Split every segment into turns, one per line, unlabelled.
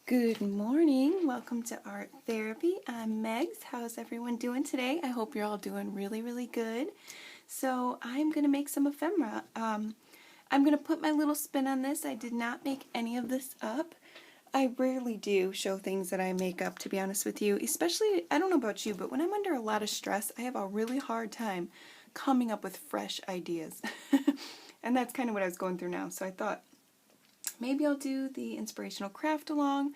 Good morning. Welcome to Art Therapy. I'm Megs. How's everyone doing today? I hope you're all doing really good. So I'm going to make some ephemera. I'm going to put my little spin on this. I did not make any of this up. I rarely do show things that I make up, to be honest with you. Especially, I don't know about you, but when I'm under a lot of stress, I have a really hard time coming up with fresh ideas. And that's kind of what I was going through now. So I thought, maybe I'll do the inspirational craft along,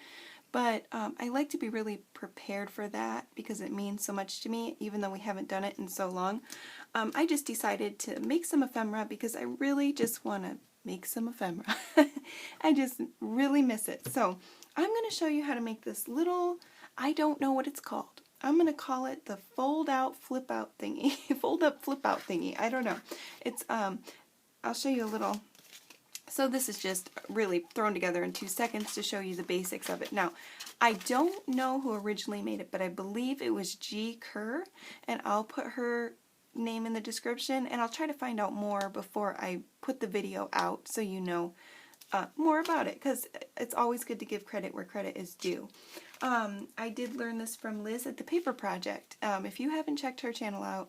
but I like to be really prepared for that because it means so much to me, even though we haven't done it in so long. I just decided to make some ephemera because I really just want to make some ephemera. I just really miss it. So I'm going to show you how to make this little, I don't know what it's called. I'm going to call it the fold out flip out thingy. Fold up flip out thingy. I don't know. It's, I'll show you a little. So this is just really thrown together in 2 seconds to show you the basics of it. Now, I don't know who originally made it, but I believe it was Kerr, and I'll put her name in the description, and I'll try to find out more before I put the video out so you know more about it, because it's always good to give credit where credit is due. I did learn this from Liz at the Paper Project. If you haven't checked her channel out,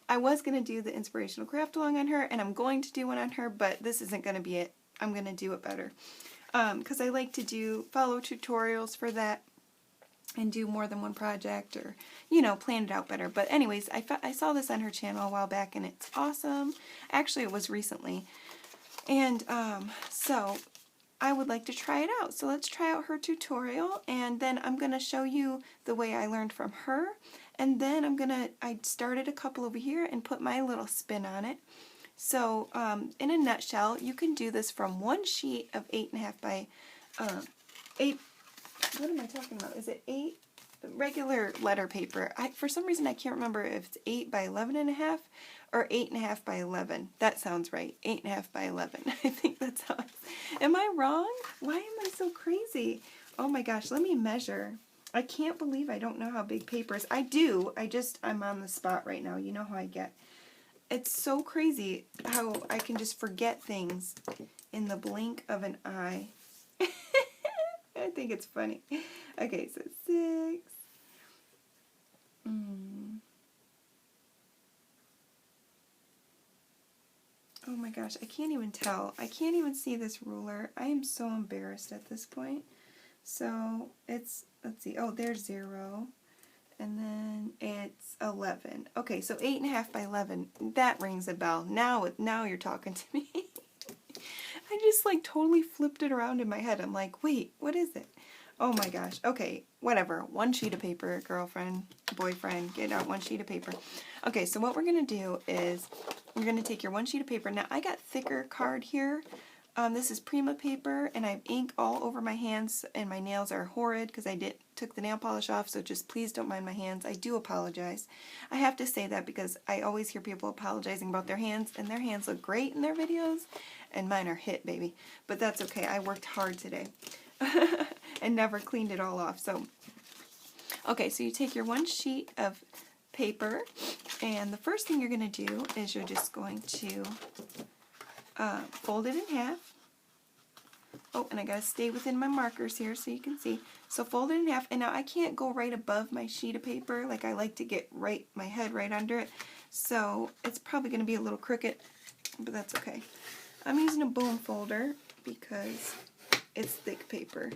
I was going to do the inspirational craft along on her, and I'm going to do one on her, but this isn't going to be it. I'm going to do it better because I like to follow tutorials for that and do more than one project, or, you know, plan it out better. But anyways, I saw this on her channel a while back, and it's awesome. Actually, it was recently. And so I would like to try it out. So let's try out her tutorial, and then I'm going to show you the way I learned from her. And then I started a couple over here and put my little spin on it. So, in a nutshell, you can do this from one sheet of 8.5 by 8. What am I talking about? Is it 8 regular letter paper? For some reason, I can't remember if it's 8 by 11.5 or 8.5 by 11. That sounds right. 8.5 by 11. I think that's how. Am I wrong? Why am I so crazy? Oh my gosh! Let me measure. I can't believe I don't know how big paper is. I do. I'm on the spot right now. You know how I get. It's so crazy how I can just forget things in the blink of an eye. I think it's funny. Okay, so 6. Oh my gosh, I can't even tell. I can't even see this ruler. I am so embarrassed at this point. So it's, let's see, oh, there's 0. And then it's 11. Okay, so 8.5 by 11. That rings a bell. Now you're talking to me. I just like totally flipped it around in my head. I'm like, wait, what is it? Oh my gosh. Okay, whatever. One sheet of paper, girlfriend, boyfriend, get out one sheet of paper. Okay, so what we're going to do is we're going to take your one sheet of paper. Now, I got thicker card here. This is Prima paper, and I have ink all over my hands, and my nails are horrid because I took the nail polish off, so just please don't mind my hands. I do apologize. I have to say that because I always hear people apologizing about their hands, and their hands look great in their videos, and mine are hit, baby. But that's okay. I worked hard today and never cleaned it all off. So, okay, so you take your one sheet of paper, and the first thing you're going to do is you're just going to fold it in half. Oh, and I gotta stay within my markers here so you can see. So fold it in half, and now I can't go right above my sheet of paper. Like, I like to get my head right under it. So it's probably gonna be a little crooked, but that's okay. I'm using a boom folder because it's thick paper.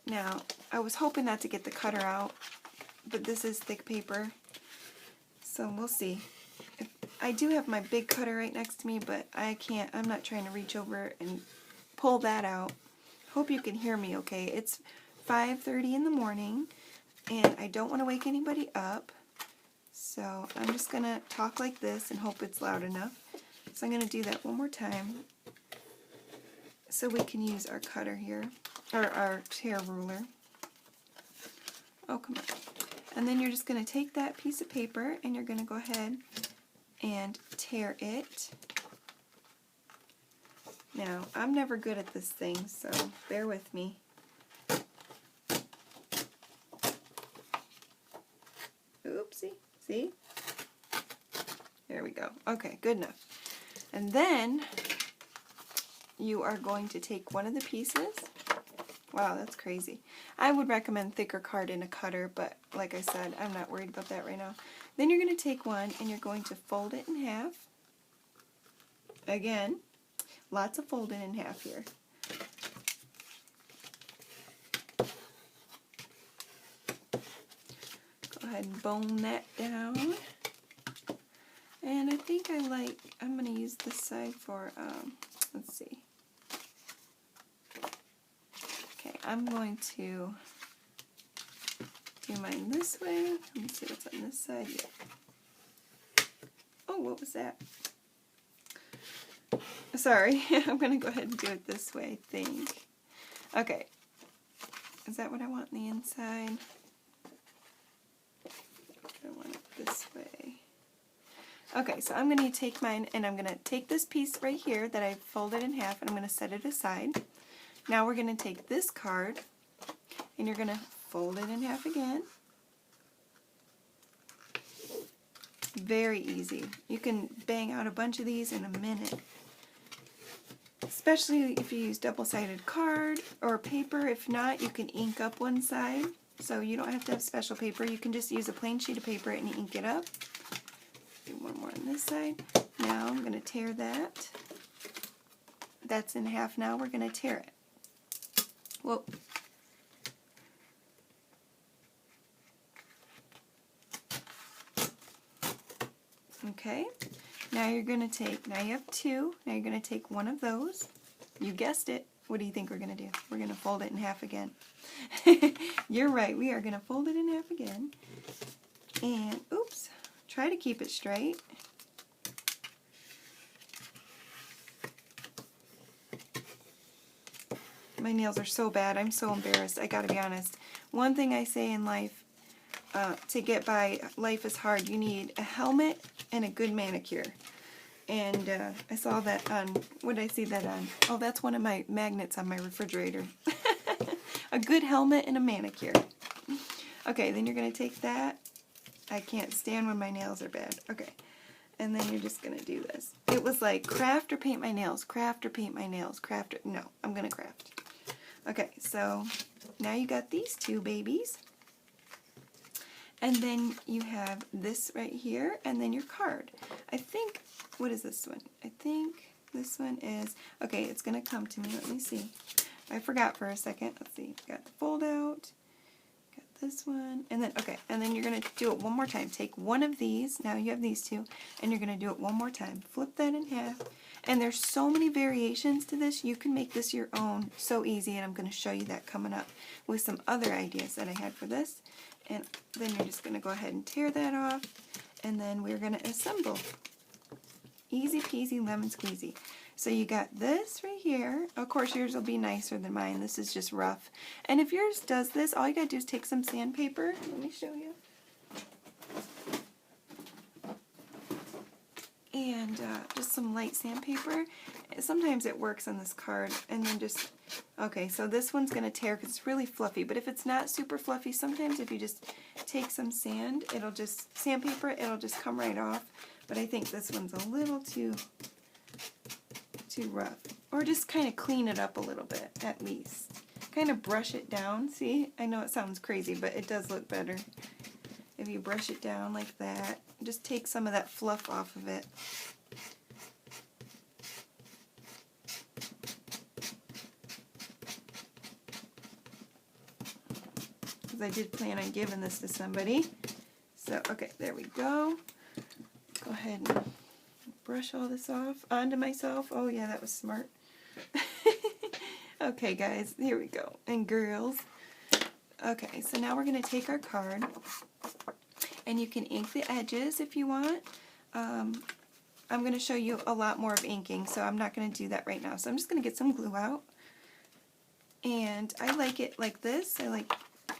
Now, I was hoping not to get the cutter out, but this is thick paper. So we'll see. I do have my big cutter right next to me, but I can't. I'm not trying to reach over and pull that out. Hope you can hear me okay. It's 5:30 in the morning, and I don't want to wake anybody up. So I'm just going to talk like this and hope it's loud enough. So I'm going to do that one more time so we can use our cutter here, or our tear ruler. Oh, come on. And then you're just going to take that piece of paper, and you're going to go ahead and tear it. Now, I'm never good at this thing, so bear with me. Oopsie, see? There we go. Okay, good enough. And then you are going to take one of the pieces Wow, that's crazy. I would recommend thicker card in a cutter, but like I said, I'm not worried about that right now. Then you're going to take one and you're going to fold it in half. Again, lots of folding in half here. Go ahead and bone that down. And I think I'm going to use this side for, let's see. Okay, I'm going to do mine this way. Let me see what's on this side. Yeah. Oh, what was that? Sorry, I'm going to go ahead and do it this way, I think. Okay. Is that what I want on the inside? I want it this way. Okay, so I'm going to take mine and I'm going to take this piece right here that I folded in half and I'm going to set it aside. Now we're going to take this card and you're going to fold it in half again. Very easy. You can bang out a bunch of these in a minute. Especially if you use double-sided card or paper. If not, you can ink up one side. So you don't have to have special paper. You can just use a plain sheet of paper and ink it up. Do one more on this side. Now I'm going to tear that. That's in half now. We're going to tear it. Whoa. Okay. Now you're going to take, now you have two, now you're going to take one of those. You guessed it. What do you think we're going to do? We're going to fold it in half again. You're right, we are going to fold it in half again. And, oops, try to keep it straight. My nails are so bad, I'm so embarrassed, I gotta be honest. One thing I say in life, to get by, life is hard. You need a helmet and a good manicure. And I saw that on, what did I see that on? Oh, that's one of my magnets on my refrigerator. A good helmet and a manicure. Okay, then you're going to take that. I can't stand when my nails are bad. Okay, and then you're just going to do this. It was like craft or paint my nails, craft or paint my nails, craft or, no, I'm going to craft. Okay, so now you got these two babies. And then you have this right here, and then your card. I think, what is this one? I think this one is, okay, it's going to come to me. Let me see. I forgot for a second. Let's see. Got the fold out. Got this one. And then, okay, and then you're going to do it one more time. Take one of these. Now you have these two, and you're going to do it one more time. Flip that in half. And there's so many variations to this. You can make this your own. So easy, and I'm going to show you that coming up with some other ideas that I had for this. And then you're just going to go ahead and tear that off, and then we're going to assemble. Easy peasy lemon squeezy. So you got this right here. Of course yours will be nicer than mine. This is just rough. And if yours does this, all you got to do is take some sandpaper. Let me show you. And just some light sandpaper. Sometimes it works on this card. And then just, okay, so this one's going to tear because it's really fluffy. But if it's not super fluffy, sometimes if you just take some sand, it'll just, sandpaper, it'll just come right off. But I think this one's a little too rough. Or just kind of clean it up a little bit, at least. Kind of brush it down. See, I know it sounds crazy, but it does look better. If you brush it down like that, just take some of that fluff off of it. Because I did plan on giving this to somebody. So, okay, there we go. Go ahead and brush all this off onto myself. Oh yeah, that was smart. Okay guys, here we go. And girls. Okay, so now we're going to take our card. And you can ink the edges if you want. I'm going to show you a lot more of inking, so I'm not going to do that right now. So I'm just going to get some glue out. And I like it like this.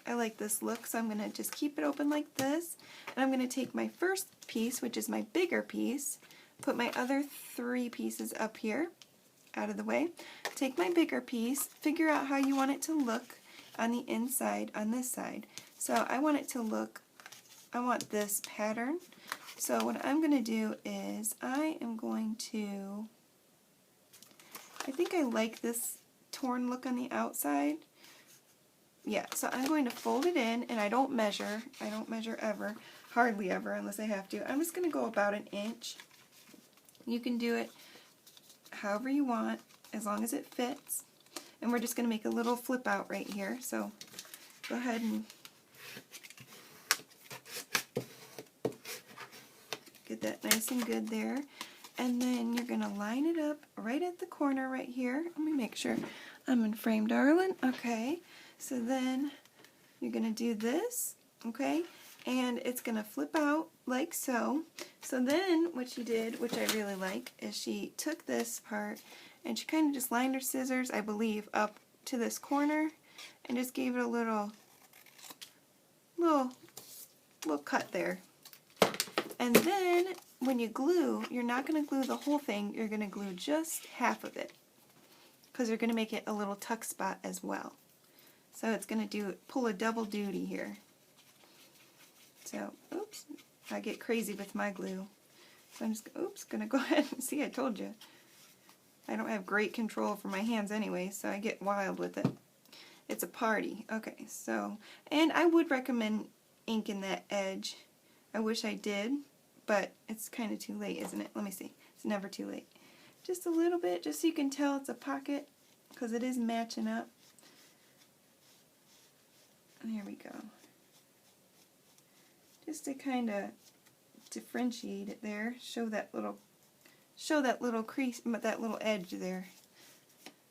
I like this look, so I'm going to just keep it open like this. And I'm going to take my first piece, which is my bigger piece, put my other three pieces up here, out of the way. Take my bigger piece, figure out how you want it to look on the inside, on this side. So I want it to look, I want this pattern. So what I'm going to do is I am going to, I think I like this torn look on the outside. yeah, so I'm going to fold it in, and I don't measure ever, hardly ever unless I have to. I'm just going to go about an inch. You can do it however you want, as long as it fits. And we're just going to make a little flip out right here. So go ahead and get that nice and good there. And then you're going to line it up right at the corner right here. Let me make sure I'm in frame, darling. Okay, so then you're going to do this, okay? And it's going to flip out like so. So then what she did, which I really like, is she took this part and she kind of just lined her scissors, I believe, up to this corner and just gave it a little cut there. And then when you glue, you're not going to glue the whole thing, you're going to glue just half of it, because you're going to make it a little tuck spot as well. So it's going to pull a double duty here. So, oops, I get crazy with my glue. So I'm just, going to go ahead and see, I told you. I don't have great control for my hands anyway, so I get wild with it. It's a party. Okay, so, and I would recommend inking that edge. I wish I did, but it's kind of too late, isn't it? Let me see. It's never too late. Just a little bit, just so you can tell it's a pocket, because it is matching up. There we go. Just to kind of differentiate it there, show that little crease, that little edge there.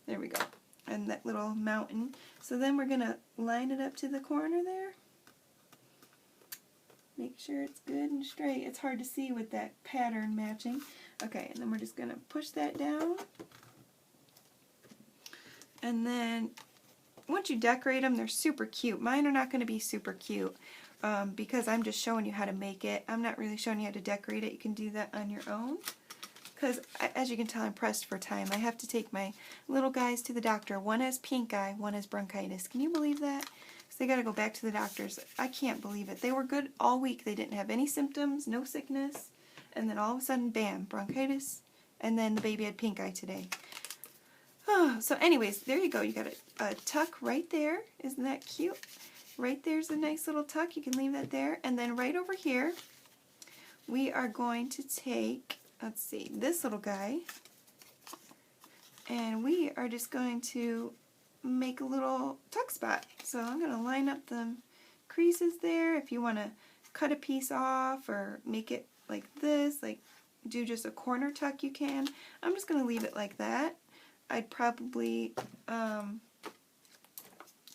There we go. And that little mountain. So then we're going to line it up to the corner there. Make sure it's good and straight. It's hard to see with that pattern matching. Okay, and then we're just going to push that down. And then once you decorate them, they're super cute. Mine are not going to be super cute because I'm just showing you how to make it. I'm not really showing you how to decorate it. You can do that on your own. Because, as you can tell, I'm pressed for time. I have to take my little guys to the doctor. One has pink eye, one has bronchitis. Can you believe that? So they got to go back to the doctors. I can't believe it. They were good all week. They didn't have any symptoms, no sickness. And then all of a sudden, bam, bronchitis. And then the baby had pink eye today. Oh, so anyways, there you go. You got a tuck right there. Isn't that cute? Right there's a nice little tuck. You can leave that there. And then right over here, we are going to take, let's see, this little guy. And we are just going to make a little tuck spot. So I'm going to line up the creases there. If you want to cut a piece off or make it like this, like do just a corner tuck, you can. I'm just going to leave it like that. I'd probably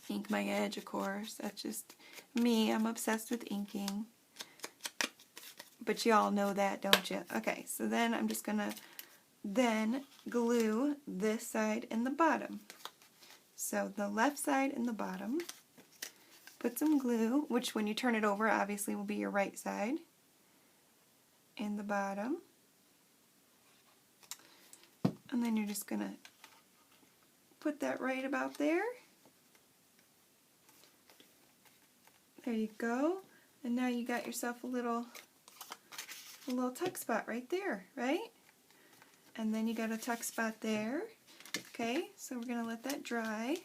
ink my edge, of course. That's just me. I'm obsessed with inking. But you all know that, don't you? Okay, so then I'm just going to then glue this side and the bottom. So the left side and the bottom. Put some glue, which when you turn it over obviously will be your right side. And the bottom. And then you're just going to put that right about there. There you go. And now you got yourself a little tuck spot right there, right? And then you got a tuck spot there. Okay, so we're going to let that dry.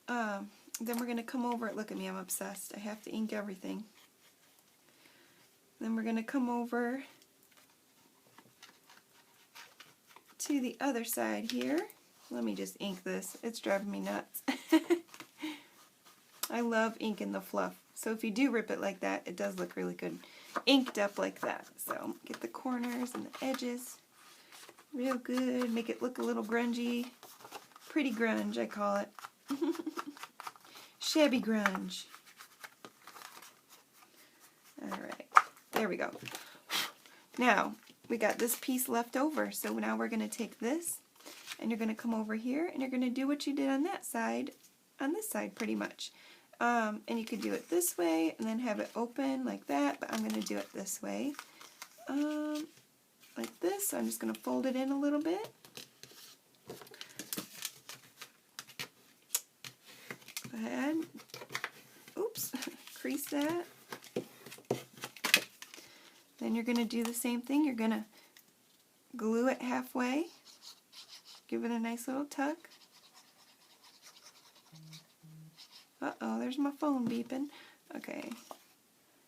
Then we're going to come over, look at me, I'm obsessed. I have to ink everything. Then we're going to come over to the other side here. Let me just ink this. It's driving me nuts. I love inking the fluff. So if you do rip it like that, it does look really good. Inked up like that. So get the corners and the edges real good. Make it look a little grungy. Pretty grunge, I call it. Shabby grunge. Alright, there we go. Now, we got this piece left over. So now we're going to take this and you're going to come over here and you're going to do what you did on that side, on this side pretty much. And you could do it this way and then have it open like that, but I'm going to do it this way. Like this. So I'm just going to fold it in a little bit. Go ahead. Oops. Crease that. Then you're going to do the same thing. You're going to glue it halfway. Give it a nice little tuck. Uh-oh, there's my phone beeping. Okay.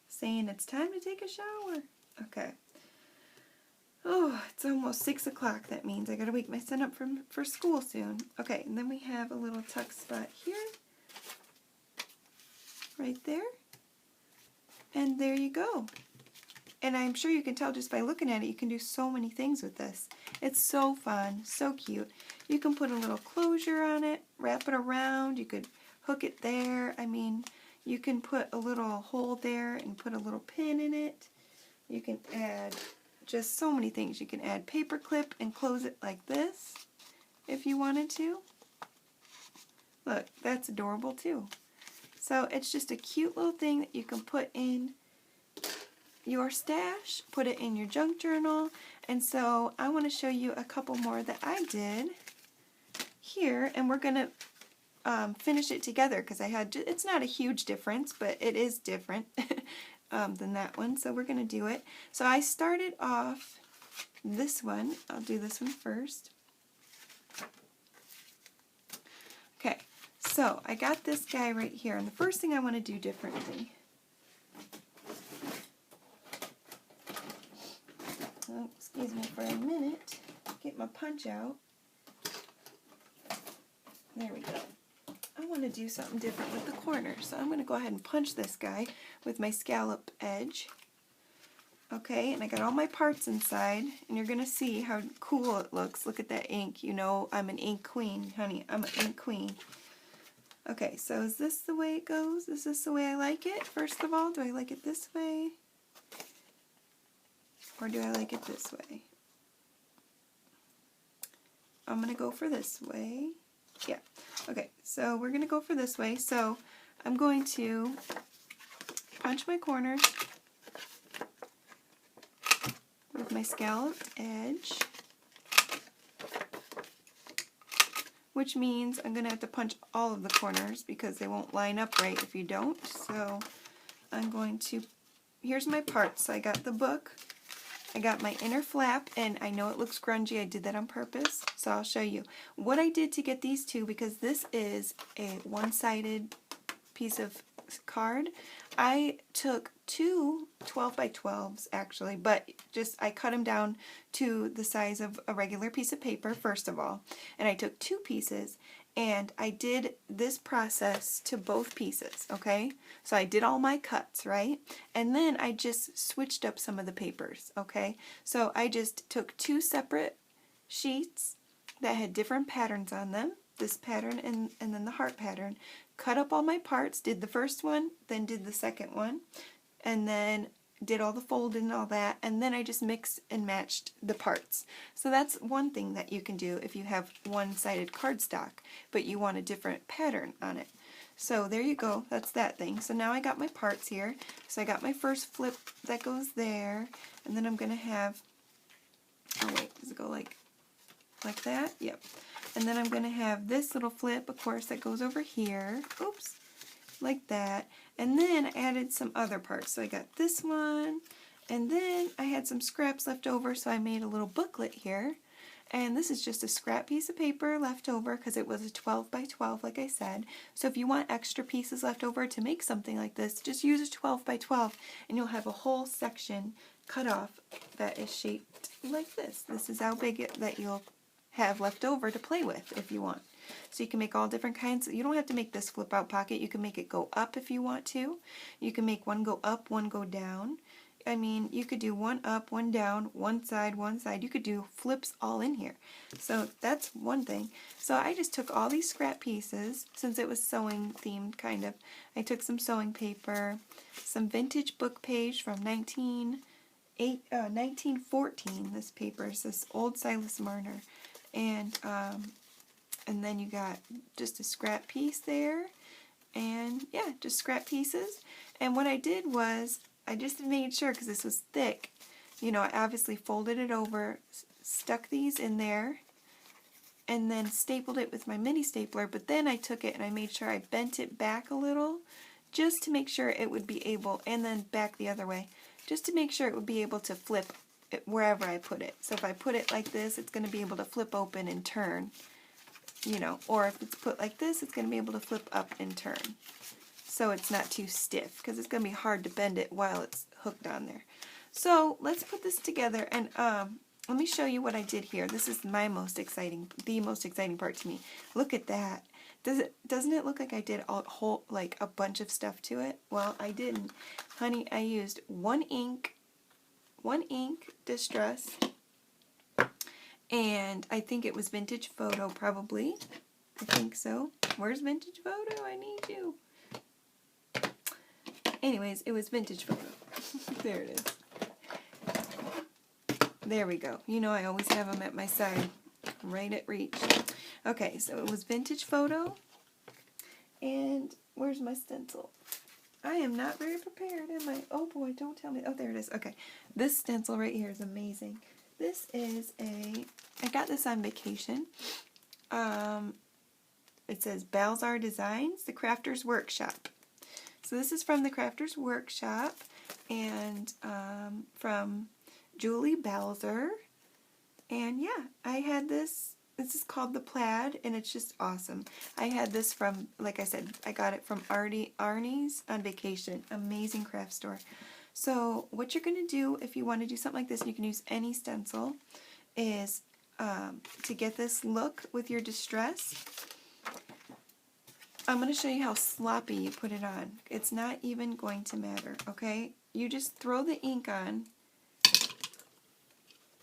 Saying it's time to take a shower. Okay. Oh, it's almost 6 o'clock. That means I gotta wake my son up for school soon. Okay, and then we have a little tuck spot here. Right there. And there you go. And I'm sure you can tell just by looking at it, you can do so many things with this. It's so fun, so cute. You can put a little closure on it, wrap it around, you could hook it there. I mean, you can put a little hole there and put a little pin in it. You can add just so many things. You can add paper clip and close it like this if you wanted to. Look, that's adorable too. So it's just a cute little thing that you can put in your stash, put it in your junk journal. And so I want to show you a couple more that I did here, and we're going to finish it together because it's not a huge difference, but it is different than that one. So we're going to do it. So I started off this one. I'll do this one first. Okay, so I got this guy right here, and the first thing I want to do differently. Oh, excuse me for a minute. Get my punch out. There we go. I want to do something different with the corners, so I'm going to go ahead and punch this guy with my scallop edge. Okay, and I got all my parts inside, and you're going to see how cool it looks. Look at that ink. You know I'm an ink queen, honey. I'm an ink queen. Okay, so is this the way it goes? Is this the way I like it? First of all, do I like it this way? Or do I like it this way? I'm going to go for this way. Yeah. Okay, so we're going to go for this way. So I'm going to punch my corners with my scalloped edge, which means I'm going to have to punch all of the corners because they won't line up right if you don't. So I'm going to, here's my parts. So I got the book. I got my inner flap, and I know it looks grungy. I did that on purpose, so I'll show you what I did to get these two, because this is a one-sided piece of card. I took two 12 by 12s actually, but just I cut them down to the size of a regular piece of paper first of all, and I took two pieces and I did this process to both pieces, okay? So I did all my cuts, right? And then I just switched up some of the papers, okay? So I just took two separate sheets that had different patterns on them, this pattern and then the heart pattern, cut up all my parts, did the first one, then did the second one, and then did all the folding and all that, and then I just mixed and matched the parts. So that's one thing that you can do if you have one-sided cardstock, but you want a different pattern on it. So there you go, that's that thing. So now I got my parts here. So I got my first flip that goes there, and then I'm going to have, oh wait, does it go like that? Yep. And then I'm going to have this little flip, of course, that goes over here. Oops. Like that. And then I added some other parts. So I got this one, and then I had some scraps left over, so I made a little booklet here. And this is just a scrap piece of paper left over because it was a 12 by 12, like I said. So if you want extra pieces left over to make something like this, just use a 12 by 12 and you'll have a whole section cut off that is shaped like this. This is how big that you'll have left over to play with if you want. So you can make all different kinds. You don't have to make this flip out pocket. You can make it go up if you want to. You can make one go up, one go down. I mean, you could do one up, one down, one side, one side. You could do flips all in here. So that's one thing. So I just took all these scrap pieces, since it was sewing themed kind of. I took some sewing paper, some vintage book page from 1914. This paper is this old Silas Marner. And then you got just a scrap piece there, and yeah, just scrap pieces. And what I did was, I just made sure, because this was thick, you know, I obviously folded it over, stuck these in there, and then stapled it with my mini stapler, but then I took it and I made sure I bent it back a little, just to make sure it would be able, and then back the other way, just to make sure it would be able to flip it wherever I put it. So if I put it like this, it's going to be able to flip open and turn, you know, or if it's put like this, it's going to be able to flip up and turn. So it's not too stiff, because it's going to be hard to bend it while it's hooked on there. So let's put this together, and let me show you what I did here. This is the most exciting part to me. Look at that. Doesn't it look like I did a bunch of stuff to it? Well, I didn't. Honey, I used one ink distress, and I think it was Vintage Photo, probably. I think so. Where's Vintage Photo? I need you. Anyways, it was Vintage Photo. There it is. There we go. You know I always have them at my side, right at reach. Okay, so it was Vintage Photo, and where's my stencil? I am not very prepared, am I? Oh boy, don't tell me. Oh, there it is. Okay, this stencil right here is amazing. This is I got this on vacation. It says Balzar Designs, the Crafter's Workshop. So this is from the Crafter's Workshop, and from Julie Balzer. And yeah, I had this. This is called the Plaid, and it's just awesome. I had this from, like I said, I got it from Arnie's on vacation. Amazing craft store. So what you're going to do if you want to do something like this, and you can use any stencil, is to get this look with your distress, I'm going to show you how sloppy you put it on. It's not even going to matter, okay? You just throw the ink on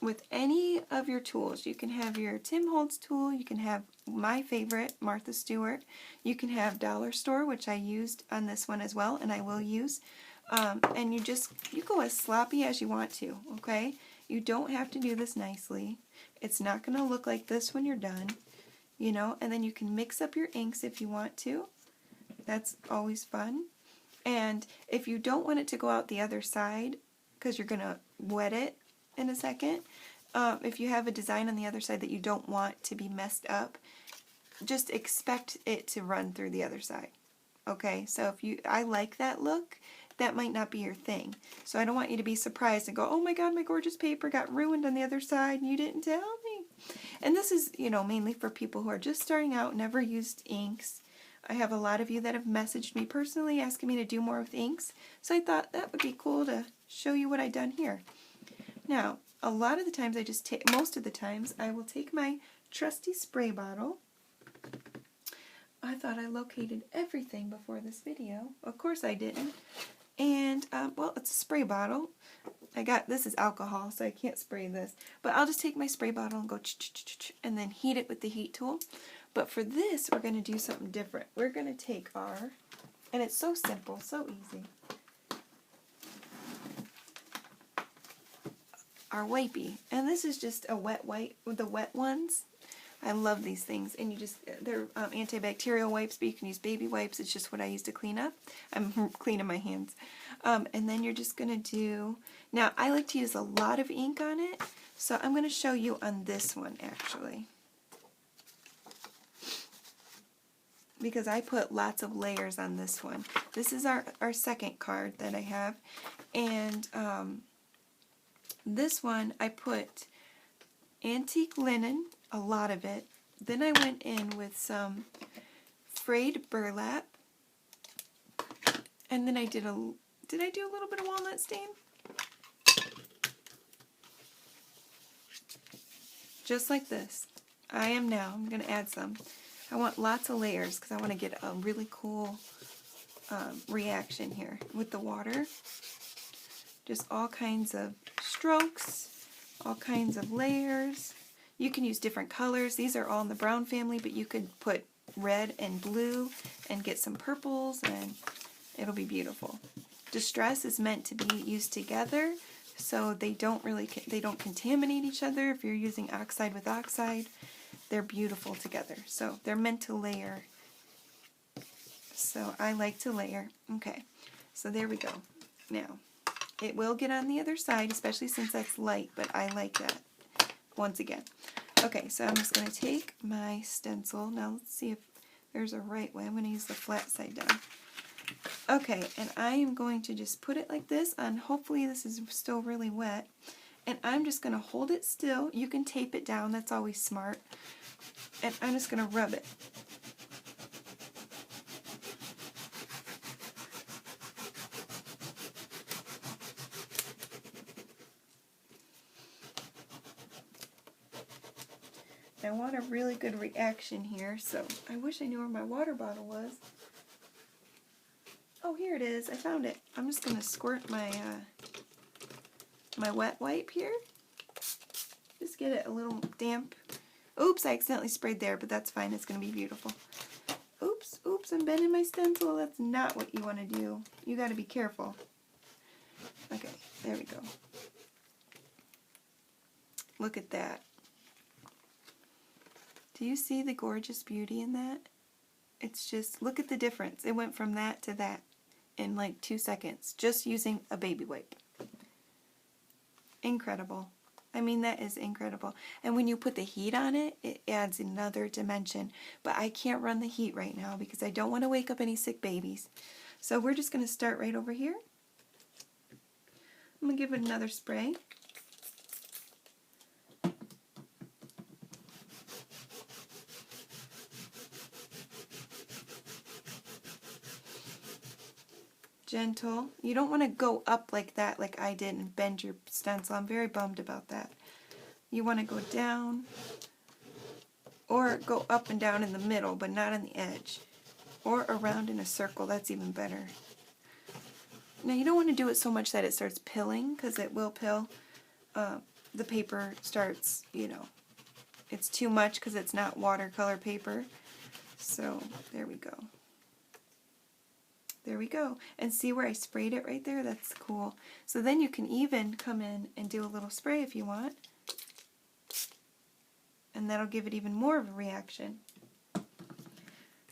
with any of your tools. You can have your Tim Holtz tool, you can have my favorite, Martha Stewart, you can have Dollar Store, which I used on this one as well, and I will use, and you go as sloppy as you want to, okay? You don't have to do this nicely. It's not going to look like this when you're done, you know, and then you can mix up your inks if you want to. That's always fun. And if you don't want it to go out the other side, because you're going to wet it in a second, if you have a design on the other side that you don't want to be messed up, just expect it to run through the other side. Okay, so I like that look, that might not be your thing. So I don't want you to be surprised and go, oh my god, my gorgeous paper got ruined on the other side and you didn't tell me. And this is, you know, mainly for people who are just starting out, never used inks. I have a lot of you that have messaged me personally asking me to do more with inks, so I thought that would be cool to show you what I've done here. Now, a lot of the times most of the times, I will take my trusty spray bottle. I thought I located everything before this video. Of course I didn't. And, well, it's a spray bottle. This is alcohol, so I can't spray this. But I'll just take my spray bottle and go and then heat it with the heat tool. But for this, we're going to do something different. We're going to take and it's so simple, so easy, our wipey. And this is just a wet wipe with the wet ones. I love these things. And they're antibacterial wipes, but you can use baby wipes. It's just what I use to clean up. I'm cleaning my hands. And then you're just going to do, now I like to use a lot of ink on it, so I'm going to show you on this one actually, because I put lots of layers on this one. This is our second card that I have, and this one I put antique linen, a lot of it. Then I went in with some frayed burlap, and then did I do a little bit of walnut stain? Just like this. I'm going to add some. I want lots of layers because I want to get a really cool reaction here with the water. Just all kinds of strokes, all kinds of layers. You can use different colors. These are all in the brown family, but you could put red and blue and get some purples, and it'll be beautiful. Distress is meant to be used together, so they don't contaminate each other. If you're using oxide with oxide, they're beautiful together. So they're meant to layer. So I like to layer. Okay, so there we go. Now, it will get on the other side, especially since that's light, but I like that once again. Okay, so I'm just going to take my stencil. Now let's see if there's a right way. I'm going to use the flat side down. Okay, and I am going to just put it like this on, hopefully this is still really wet, and I'm just going to hold it still. You can tape it down, that's always smart. And I'm just going to rub it. I want a really good reaction here, so I wish I knew where my water bottle was. Oh, here it is. I found it. I'm just going to squirt my my wet wipe here. Just get it a little damp. Oops, I accidentally sprayed there, but that's fine. It's going to be beautiful. Oops, oops, I'm bending my stencil. That's not what you want to do. You got to be careful. Okay, there we go. Look at that. Do you see the gorgeous beauty in that? It's just, look at the difference. It went from that to that in like 2 seconds, just using a baby wipe. Incredible. I mean, that is incredible. And when you put the heat on it, it adds another dimension. But I can't run the heat right now because I don't want to wake up any sick babies. So we're just going to start right over here. I'm going to give it another spray. Gentle. You don't want to go up like that like I did and bend your stencil. I'm very bummed about that. You want to go down or go up and down in the middle but not on the edge, or around in a circle. That's even better. Now you don't want to do it so much that it starts pilling, because it will pill. The paper starts, you know, it's too much because it's not watercolor paper. So there we go. There we go. And see where I sprayed it right there? That's cool. So then you can even come in and do a little spray if you want. And that'll give it even more of a reaction.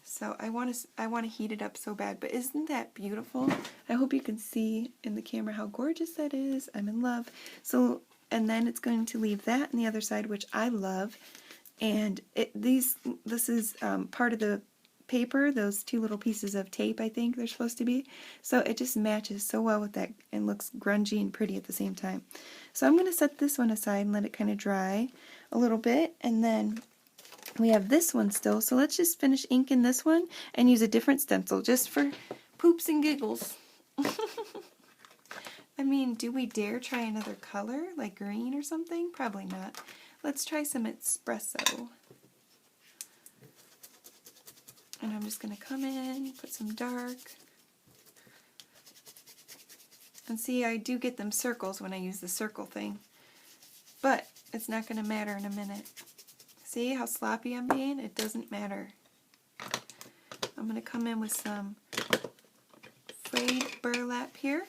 So I want to heat it up so bad. But isn't that beautiful? I hope you can see in the camera how gorgeous that is. I'm in love. So, and then it's going to leave that on the other side, which I love. And this is part of the paper, those 2 little pieces of tape, I think they're supposed to be. So it just matches so well with that and looks grungy and pretty at the same time. So I'm going to set this one aside and let it kind of dry a little bit, and then we have this one still. So let's just finish inking this one and use a different stencil just for poops and giggles. I mean, do we dare try another color like green or something? Probably not. Let's try some espresso. And I'm just going to come in, put some dark. And see, I do get them circles when I use the circle thing. But it's not going to matter in a minute. See how sloppy I'm being? It doesn't matter. I'm going to come in with some frayed burlap here.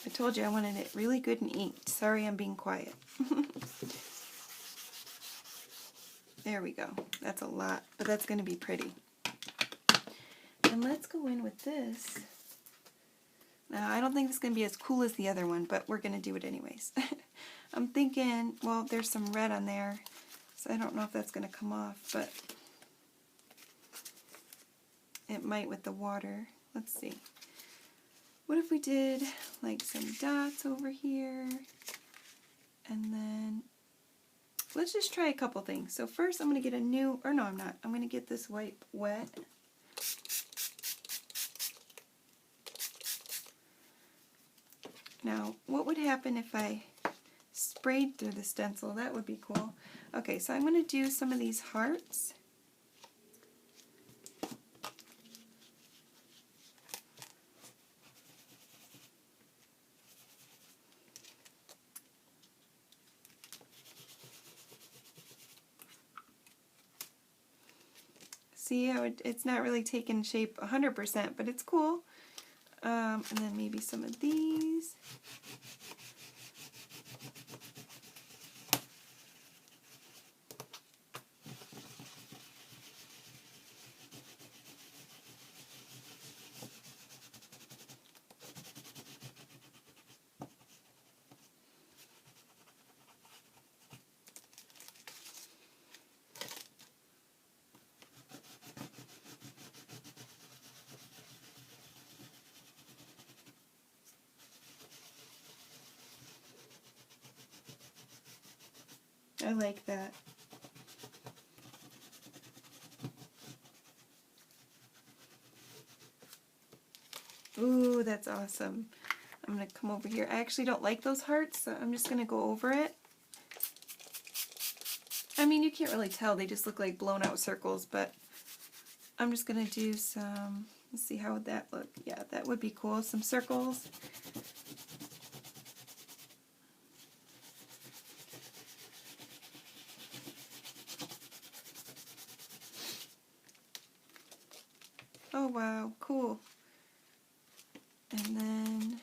I told you I wanted it really good and inked. Sorry I'm being quiet. There we go. That's a lot, but that's going to be pretty. And let's go in with this. Now, I don't think it's going to be as cool as the other one, but we're going to do it anyways. I'm thinking, well, there's some red on there, so I don't know if that's going to come off, but it might with the water. Let's see. What if we did like some dots over here, and then let's just try a couple things. So first I'm going to get a new, or no I'm not, I'm going to get this wipe wet. Now what would happen if I sprayed through the stencil? That would be cool. Okay, so I'm going to do some of these hearts. See how it's not really taking shape 100%, but it's cool. And then maybe some of these. I like that. Ooh, that's awesome. I'm going to come over here. I actually don't like those hearts, so I'm just going to go over it. I mean, you can't really tell. They just look like blown out circles, but I'm just going to do some, let's see, how would that look? Yeah, that would be cool. Some circles. Oh, wow, cool. And then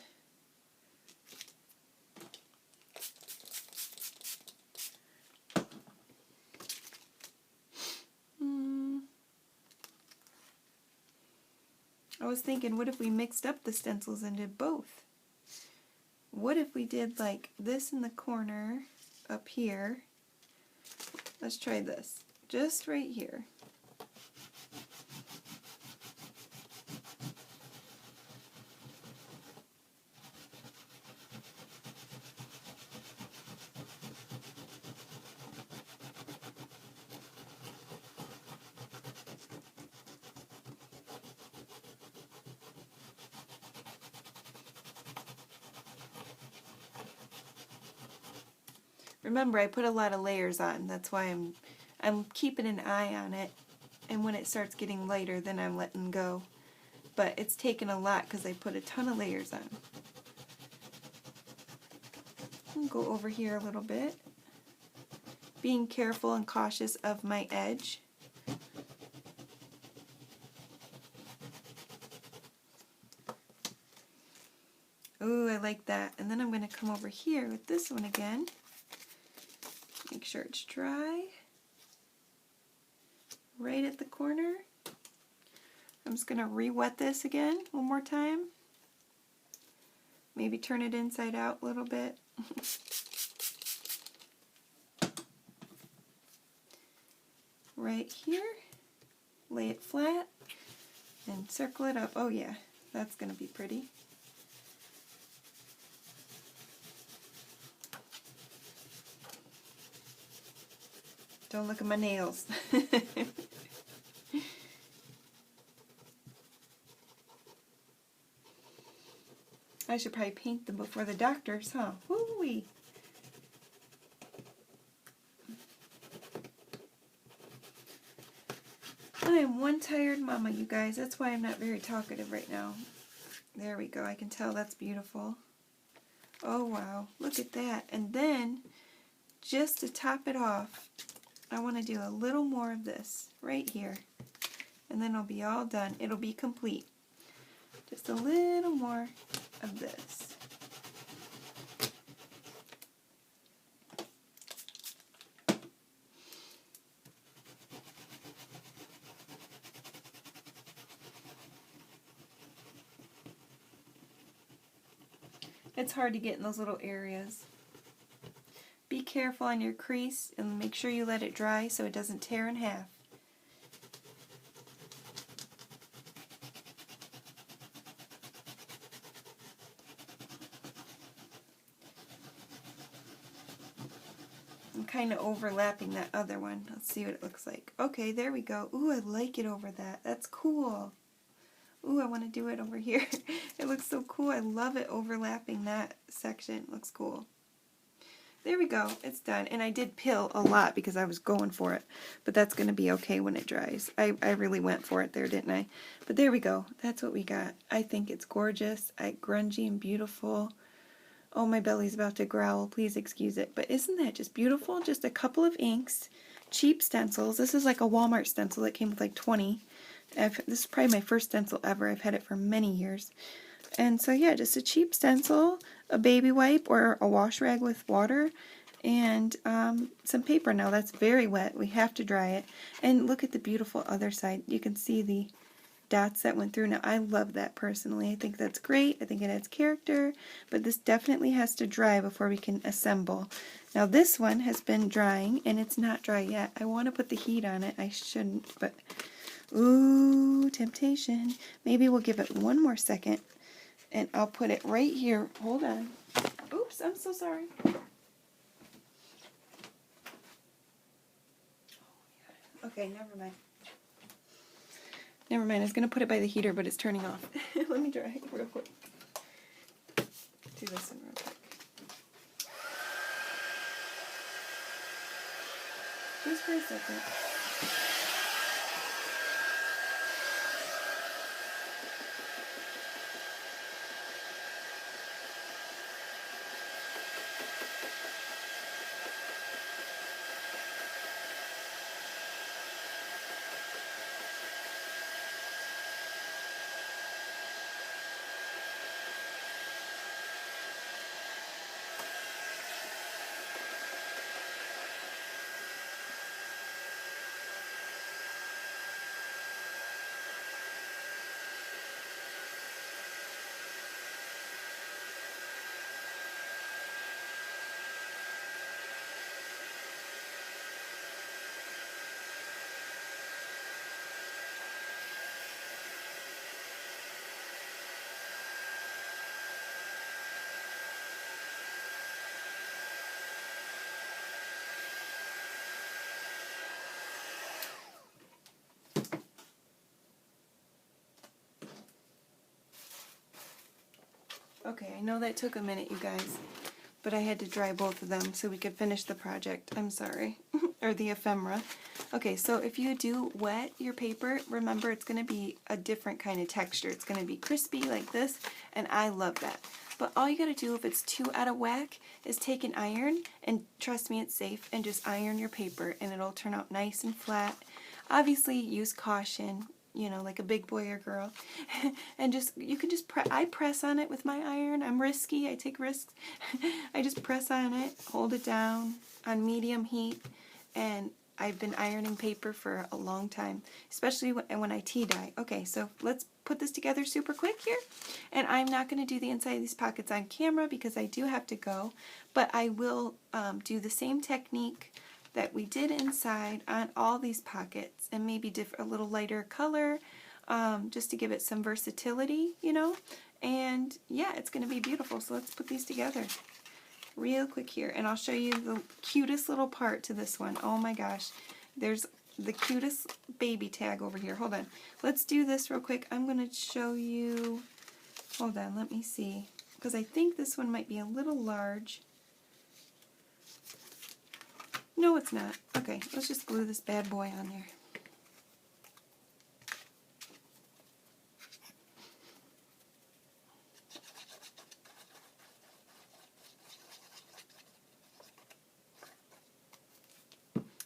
I was thinking, what if we mixed up the stencils and did both? What if we did like this in the corner up here? Let's try this. Just right here. Remember, I put a lot of layers on. That's why I'm keeping an eye on it. And when it starts getting lighter, then I'm letting go. But it's taken a lot because I put a ton of layers on. I'll go over here a little bit. Being careful and cautious of my edge. Ooh, I like that. And then I'm going to come over here with this one again. Make sure it's dry. Right at the corner. I'm just going to re-wet this again one more time. Maybe turn it inside out a little bit. Right here. Lay it flat and circle it up. Oh yeah, that's going to be pretty. Don't look at my nails. I should probably paint them before the doctors, huh? Woo-wee. I am one tired mama, you guys. That's why I'm not very talkative right now. There we go. I can tell that's beautiful. Oh, wow. Look at that. And then, just to top it off, I want to do a little more of this right here. And then it'll be all done. It'll be complete. Just a little more of this. It's hard to get in those little areas. Be careful on your crease and make sure you let it dry so it doesn't tear in half. I'm kind of overlapping that other one. Let's see what it looks like. Okay, there we go. Ooh, I like it over that. That's cool. Ooh, I want to do it over here. It looks so cool. I love it overlapping that section. It looks cool. There we go. It's done. And I did pill a lot because I was going for it. But that's going to be okay when it dries. I really went for it there, didn't I? But there we go. That's what we got. I think it's gorgeous. Grungy and beautiful. Oh, my belly's about to growl. Please excuse it. But isn't that just beautiful? Just a couple of inks. cheap stencils. This is like a Walmart stencil that came with like 20. This is probably my first stencil ever. I've had it for many years. And so yeah, just a cheap stencil, a baby wipe or a wash rag with water, and some paper. Now that's very wet. We have to dry it. And look at the beautiful other side. You can see the dots that went through. Now I love that personally. I think that's great. I think it adds character, but this definitely has to dry before we can assemble. Now this one has been drying and it's not dry yet. I want to put the heat on it. I shouldn't, but ooh, temptation. Maybe we'll give it one more second and I'll put it right here. Hold on. Oops, I'm so sorry. Okay, never mind. Never mind, I was going to put it by the heater, but it's turning off. Let me dry it real quick. Do this in real quick. Just for a second. Okay, I know that took a minute, you guys, but I had to dry both of them so we could finish the project. I'm sorry. Or the ephemera. Okay, so if you do wet your paper, remember it's going to be a different kind of texture. It's going to be crispy like this, and I love that. But all you got to do if it's too out of whack is take an iron, and trust me, it's safe, and just iron your paper, and it'll turn out nice and flat. Obviously, use caution, you know, like a big boy or girl. And just, you can just I press on it with my iron. I'm risky, I take risks. I just press on it, hold it down on medium heat, and I've been ironing paper for a long time, especially when I tea dye. Okay, so let's put this together super quick here. And I'm not going to do the inside of these pockets on camera because I do have to go, but I will do the same technique that we did inside on all these pockets, and maybe a little lighter color, just to give it some versatility, you know. And yeah, it's going to be beautiful. So let's put these together real quick here, and I'll show you the cutest little part to this one. Oh my gosh, there's the cutest baby tag over here. Hold on, let's do this real quick. I'm going to show you, hold on, let me see, because I think this one might be a little large. No, it's not. Okay, let's just glue this bad boy on there.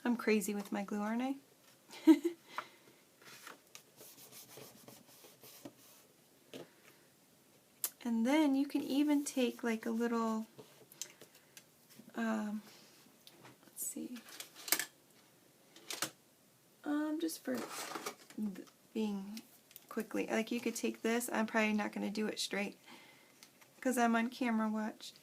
I'm crazy with my glue, aren't I? And then you can even take like a little, let's see, just for being quickly, like you could take this. I'm probably not going to do it straight because I'm on camera watch.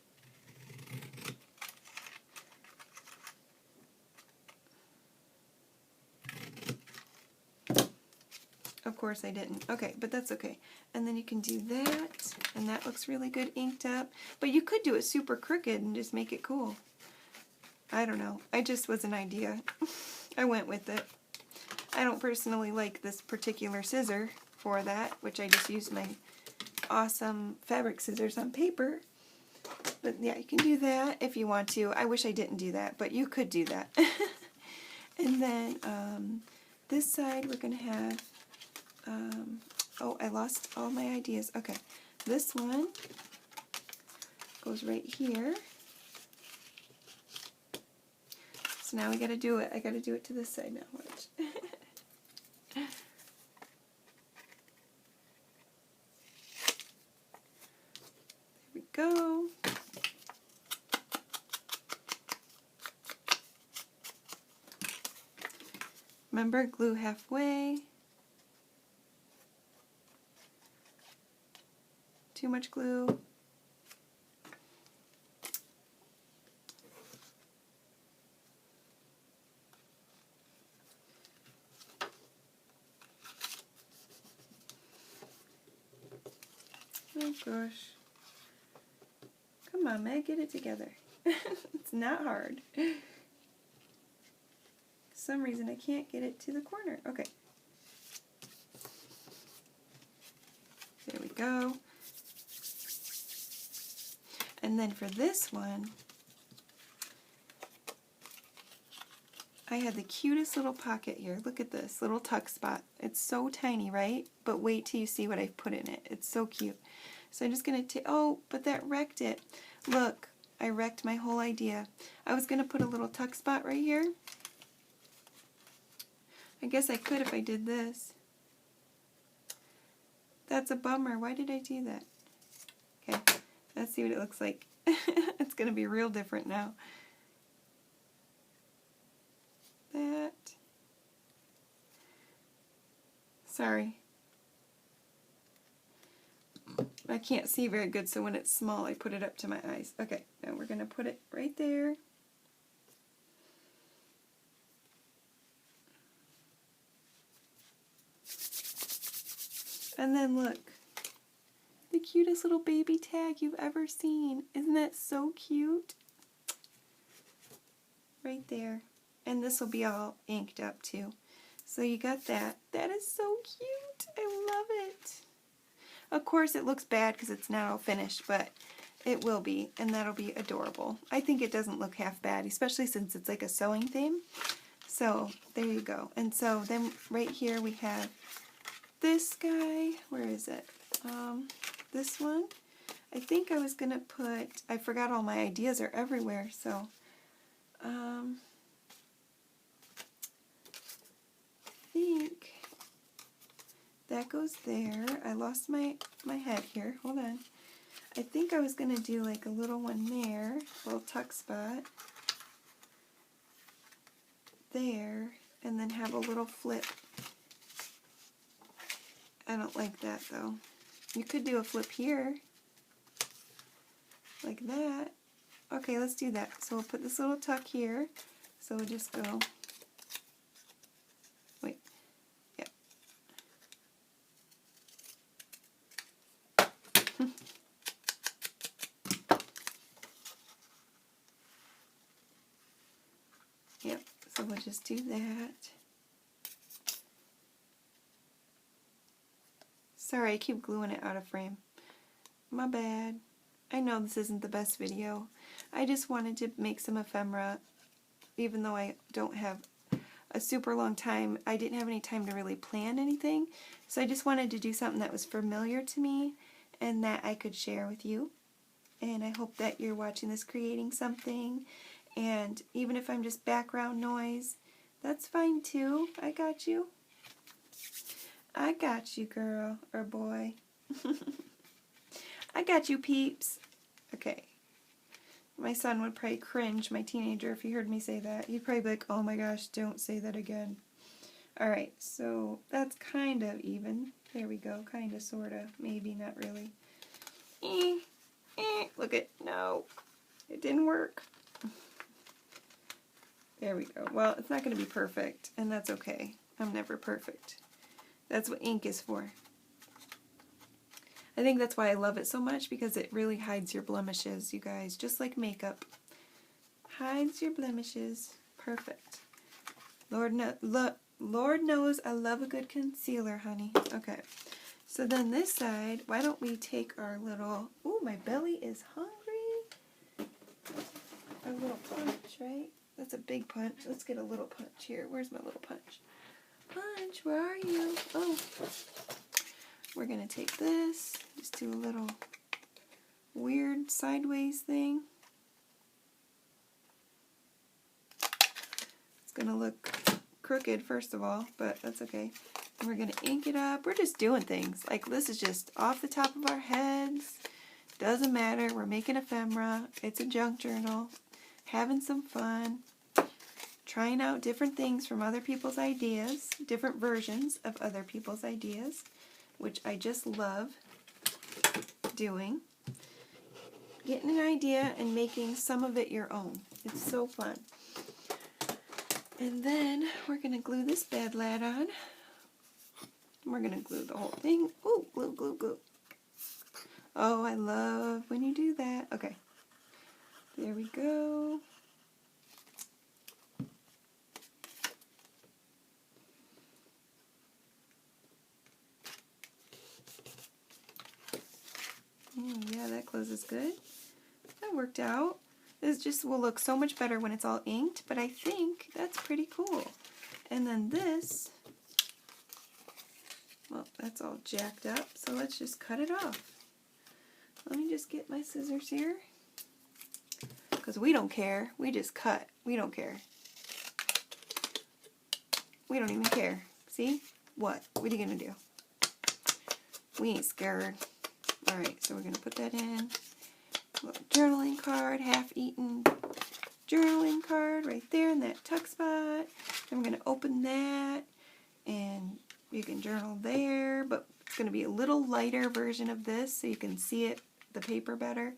Of course I didn't. Okay, but that's okay. And then you can do that, and that looks really good inked up. But you could do it super crooked and just make it cool. I don't know. I just was an idea. I went with it. I don't personally like this particular scissor for that, which I just used my awesome fabric scissors on paper. But yeah, you can do that if you want to. I wish I didn't do that, but you could do that. And then this side we're going to have, oh, I lost all my ideas. Okay, this one goes right here. So now we gotta do it. I gotta do it to this side now. Watch. There we go. Remember, glue halfway. Too much glue. Oh gosh. Come on, Meg, get it together. It's not hard. For some reason I can't get it to the corner. Okay. There we go. And then for this one, I had the cutest little pocket here. Look at this little tuck spot. It's so tiny, right? But wait till you see what I put in it. It's so cute. So I'm just going to take, oh, but that wrecked it. Look, I wrecked my whole idea. I was going to put a little tuck spot right here. I guess I could if I did this. That's a bummer. Why did I do that? Okay, let's see what it looks like. It's going to be real different now. That. Sorry. I can't see very good, so when it's small, I put it up to my eyes. Okay, now we're going to put it right there. And then look, the cutest little baby tag you've ever seen. Isn't that so cute? Right there. And this will be all inked up too. So you got that. That is so cute. I love it. Of course it looks bad because it's not all finished, but it will be, and that'll be adorable. I think it doesn't look half bad, especially since it's like a sewing theme. So there you go. And so then right here we have this guy. Where is it? This one. I think I was gonna put, I forgot all my ideas are everywhere, so I think that goes there. I lost my head here. Hold on. I think I was going to do like a little one there, a little tuck spot there, and then have a little flip. I don't like that though. You could do a flip here, like that. Okay, let's do that. So we'll put this little tuck here. So we'll just go, wait, yeah. Yep, so we'll just do that. Sorry, I keep gluing it out of frame. My bad. I know this isn't the best video. I just wanted to make some ephemera, even though I don't have a super long time. I didn't have any time to really plan anything, so I just wanted to do something that was familiar to me and that I could share with you. And I hope that you're watching this creating something, and even if I'm just background noise, that's fine too. I got you. I got you, girl or boy. I got you, peeps. Okay. My son would probably cringe, my teenager, if he heard me say that. He'd probably be like, oh my gosh, don't say that again. Alright, so that's kind of even. There we go, kind of, sort of, maybe, not really. Look at, no, it didn't work. There we go. Well, it's not going to be perfect, and that's okay. I'm never perfect. That's what ink is for. I think that's why I love it so much, because it really hides your blemishes, you guys. Just like makeup. Hides your blemishes. Perfect. Lord knows I love a good concealer, honey. Okay. So then this side, why don't we take our little... Ooh, my belly is hungry. Our little punch, right? That's a big punch. Let's get a little punch here. Where's my little punch? Punch, where are you? Oh. We're going to take this, just do a little weird sideways thing. It's going to look crooked first of all, but that's okay. And we're going to ink it up. We're just doing things. Like this is just off the top of our heads. Doesn't matter. We're making ephemera. It's a junk journal. Having some fun. Trying out different things from other people's ideas. Different versions of other people's ideas. Which I just love doing. Getting an idea and making some of it your own. It's so fun. And then we're going to glue this bad lad on. We're going to glue the whole thing. Ooh, glue, glue, glue. Oh, I love when you do that. Okay. There we go. Yeah, that closes good. That worked out. This just will look so much better when it's all inked, but I think that's pretty cool. And then this, well, that's all jacked up, so let's just cut it off. Let me just get my scissors here. Because we don't care. We just cut. We don't care. We don't even care. See? What? What are you going to do? We ain't scared. Alright, so we're going to put that in. Little journaling card, half-eaten journaling card right there in that tuck spot. Then we're going to open that, and you can journal there, but it's going to be a little lighter version of this so you can see it, the paper better.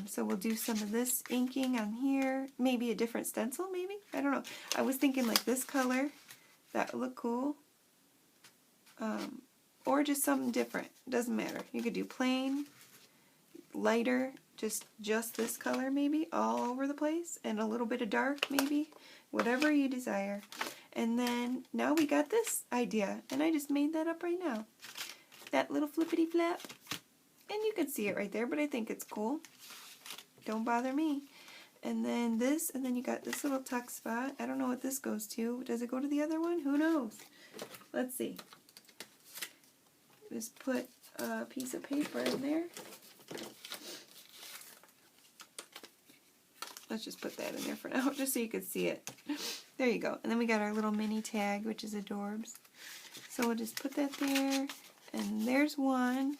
So we'll do some of this inking on here. Maybe a different stencil, maybe? I don't know. I was thinking like this color. That would look cool. Or just something different. Doesn't matter. You could do plain, lighter, just this color maybe, all over the place, and a little bit of dark maybe, whatever you desire. And then now we got this idea, and I just made that up right now. That little flippity flap, and you can see it right there, but I think it's cool. Don't bother me. And then this, and then you got this little tuck spot. I don't know what this goes to. Does it go to the other one? Who knows? Let's see. Just put a piece of paper in there. Let's just put that in there for now, just so you can see it. There you go. And then we got our little mini tag, which is adorbs. So we'll just put that there. And there's one.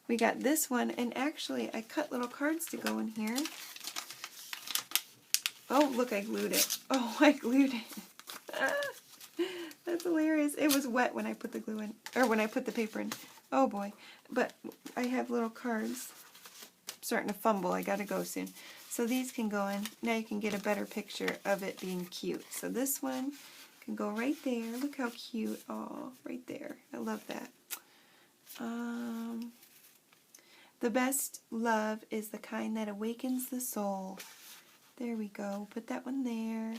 We got this one, and actually I cut little cards to go in here. Oh, look, I glued it. Oh, I glued it. That's hilarious. It was wet when I put the glue in, or when I put the paper in. Oh boy. But I have little cards. I'm starting to fumble. I gotta go soon. So these can go in. Now you can get a better picture of it being cute. So this one can go right there. Look how cute. Oh, right there. I love that. The best love is the kind that awakens the soul. There we go. Put that one there.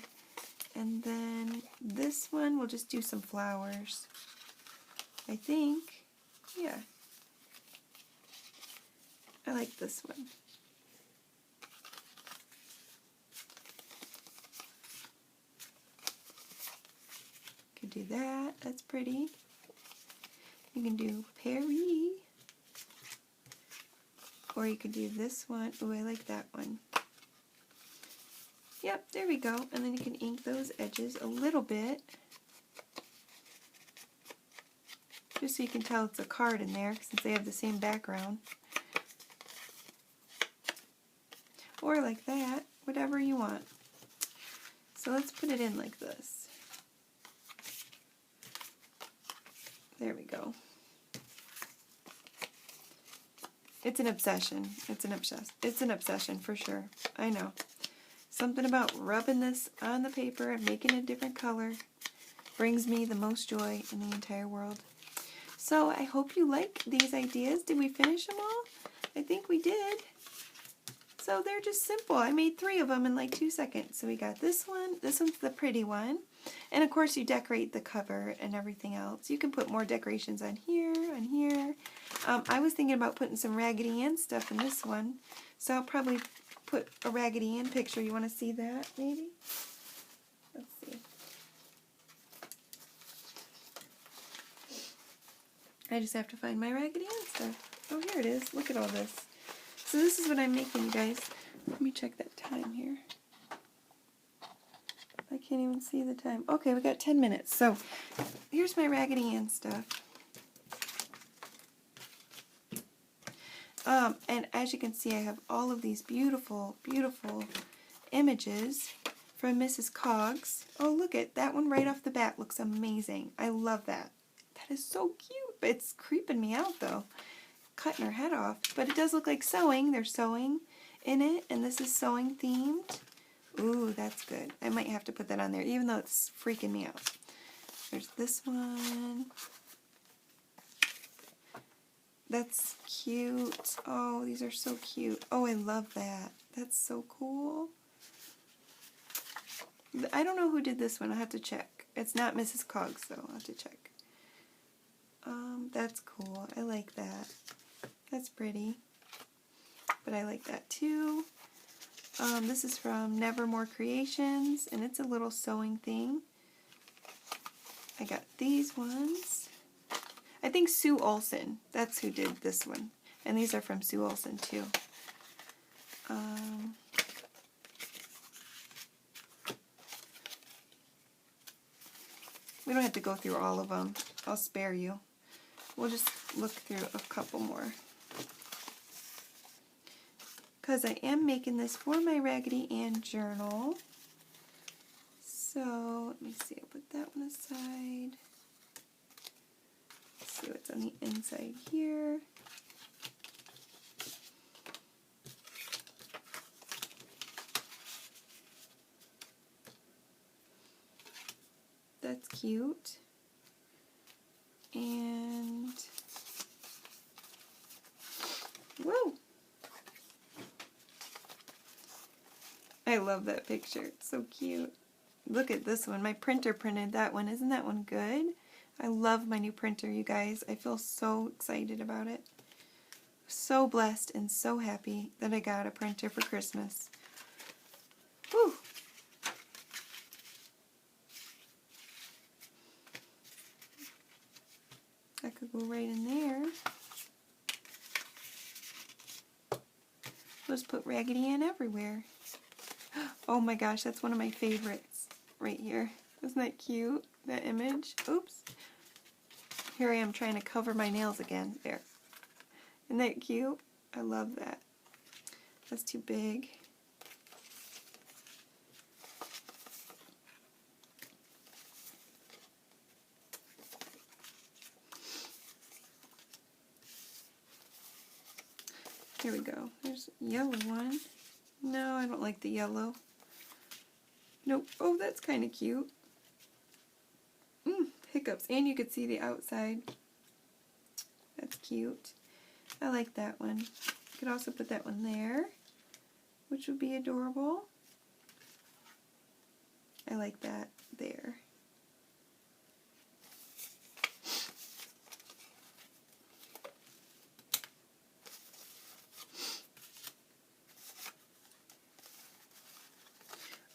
And then this one, we'll just do some flowers. I think. Yeah. I like this one. Could do that. That's pretty. You can do Perry. Or you could do this one. Oh, I like that one. Yep, there we go. And then you can ink those edges a little bit. Just so you can tell it's a card in there, since they have the same background. Or like that. Whatever you want. So let's put it in like this. There we go. It's an obsession. It's an obsession for sure. I know. Something about rubbing this on the paper and making a different color brings me the most joy in the entire world. So I hope you like these ideas. Did we finish them all? I think we did. So they're just simple. I made 3 of them in like 2 seconds. So we got this one. This one's the pretty one. And of course you decorate the cover and everything else. You can put more decorations on here, on here. I was thinking about putting some Raggedy Ann stuff in this one. So I'll probably put a Raggedy Ann picture. You want to see that maybe? Let's see. I just have to find my Raggedy Ann stuff. Oh, here it is. Look at all this. So this is what I'm making, you guys. Let me check that time here. I can't even see the time. Okay, we got 10 minutes. So here's my Raggedy Ann stuff. And as you can see, I have all of these beautiful, beautiful images from Mrs. Coggs. Oh, look at that one right off the bat. Looks amazing. I love that. That is so cute. It's creeping me out, though. Cutting her head off. But it does look like sewing. They're sewing in it, and this is sewing themed. Ooh, that's good. I might have to put that on there, even though it's freaking me out. There's this one. That's cute. Oh, these are so cute. Oh, I love that. That's so cool. I don't know who did this one. I'll have to check. It's not Mrs. Coggs, though. I'll have to check. That's cool. I like that. That's pretty. But I like that, too. This is from Nevermore Creations, and it's a little sewing thing. I got these ones. I think Sue Olsen, that's who did this one. And these are from Sue Olsen, too. We don't have to go through all of them. I'll spare you. We'll just look through a couple more. Because I am making this for my Raggedy Ann journal. So, let me see. I'll put that one aside. Let's see what's on the inside here. That's cute. And, whoa! I love that picture. It's so cute. Look at this one. My printer printed that one. Isn't that one good? I love my new printer, you guys. I feel so excited about it. So blessed and so happy that I got a printer for Christmas. Whew. That could go right in there. Let's put Raggedy Ann everywhere. Oh my gosh, that's one of my favorites right here. Isn't that cute, that image? Oops. Here I am trying to cover my nails again. There. Isn't that cute? I love that. That's too big. Here we go. There's a yellow one. No, I don't like the yellow. Nope. Oh, that's kind of cute. Hiccups. And you could see the outside. That's cute. I like that one. You could also put that one there, which would be adorable. I like that there.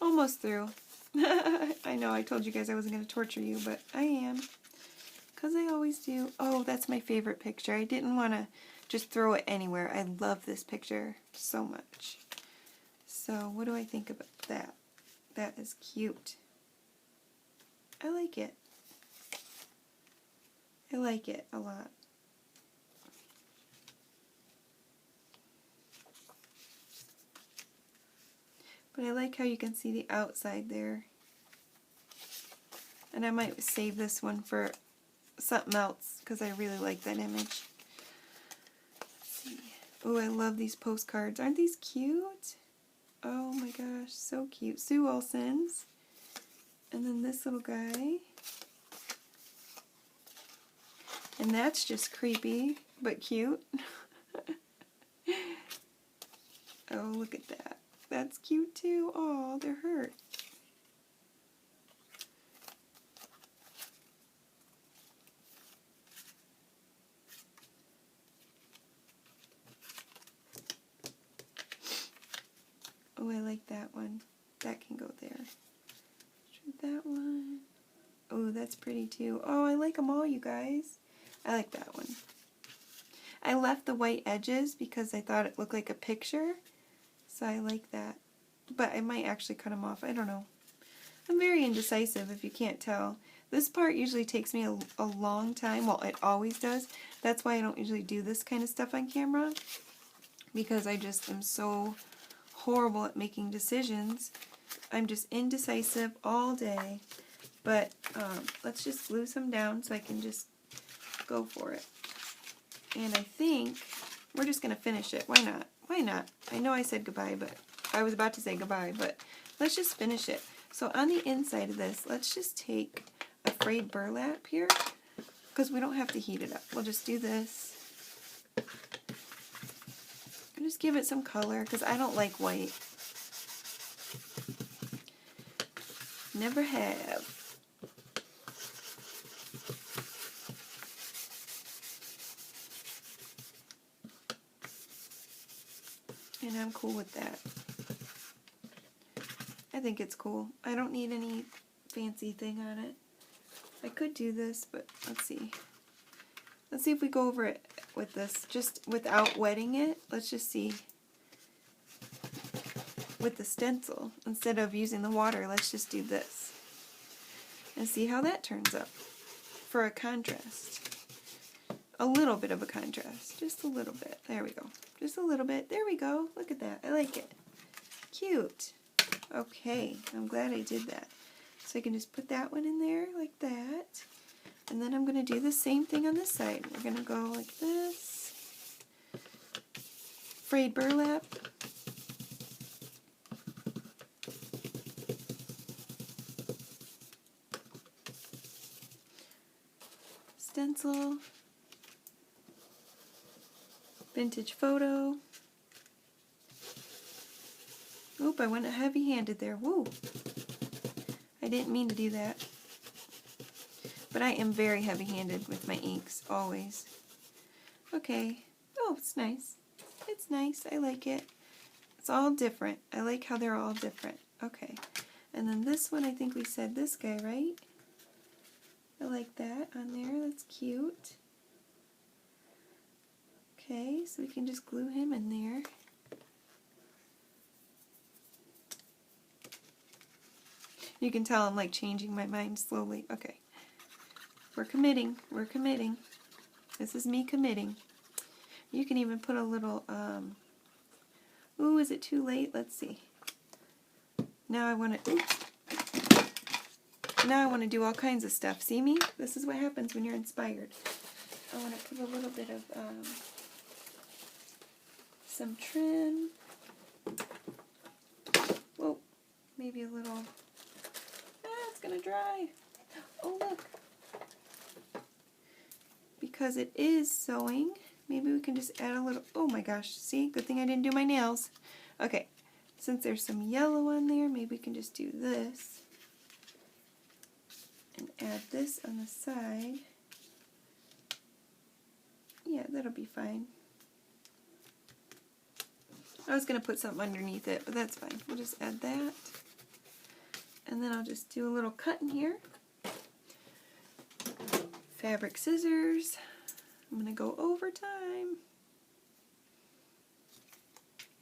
Almost through. I know, I told you guys I wasn't going to torture you, but I am. Because I always do. Oh, that's my favorite picture. I didn't want to just throw it anywhere. I love this picture so much. So, what do I think about that? That is cute. I like it. I like it a lot. But I like how you can see the outside there. And I might save this one for something else because I really like that image. Let's see. Oh, I love these postcards. Aren't these cute? Oh my gosh, so cute. Sue Olsen's. And then this little guy. And that's just creepy, but cute. Oh, look at that. That's cute too. Oh, they're hurt. Oh, I like that one. That can go there. That one. Oh, that's pretty too. Oh, I like them all, you guys. I like that one. I left the white edges because I thought it looked like a picture. So I like that. But I might actually cut them off. I don't know. I'm very indecisive if you can't tell. This part usually takes me a long time. Well, it always does. That's why I don't usually do this kind of stuff on camera, because I just am so horrible at making decisions. I'm just indecisive all day. But let's just glue some down so I can just go for it. And I think we're just going to finish it. Why not? Why not? I know I said goodbye, but I was about to say goodbye, but let's just finish it. So on the inside of this, let's just take a frayed burlap here, because we don't have to heat it up. We'll just do this. And just give it some color, because I don't like white. Never have. And I'm cool with that. I think it's cool. I don't need any fancy thing on it. I could do this, but let's see. Let's see if we go over it with this, just without wetting it. Let's just see. With the stencil, instead of using the water, let's just do this. And see how that turns up for a contrast. A little bit of a contrast. Just a little bit. There we go. Just a little bit. There we go. Look at that. I like it. Cute. Okay. I'm glad I did that. So I can just put that one in there like that. And then I'm going to do the same thing on this side. We're going to go like this. Frayed burlap. Stencil. Vintage photo. Oop, I went heavy-handed there. Woo! I didn't mean to do that. But I am very heavy-handed with my inks, always. Okay. Oh, it's nice. It's nice. I like it. It's all different. I like how they're all different. Okay. And then this one, I think we said this guy, right? I like that on there. That's cute. Okay, so we can just glue him in there. You can tell I'm like changing my mind slowly. Okay. We're committing. We're committing. This is me committing. You can even put a little, ooh, is it too late? Let's see. Now I want to, now I want to do all kinds of stuff. See me? This is what happens when you're inspired. I want to put a little bit of, some trim. Whoa, maybe a little, it's gonna dry. Oh look, because it is sewing, maybe we can just add a little, oh my gosh, see, good thing I didn't do my nails. Okay, since there's some yellow on there, maybe we can just do this and add this on the side. Yeah, that'll be fine. I was going to put something underneath it, but that's fine. We'll just add that. And then I'll just do a little cut in here. Fabric scissors. I'm going to go over time.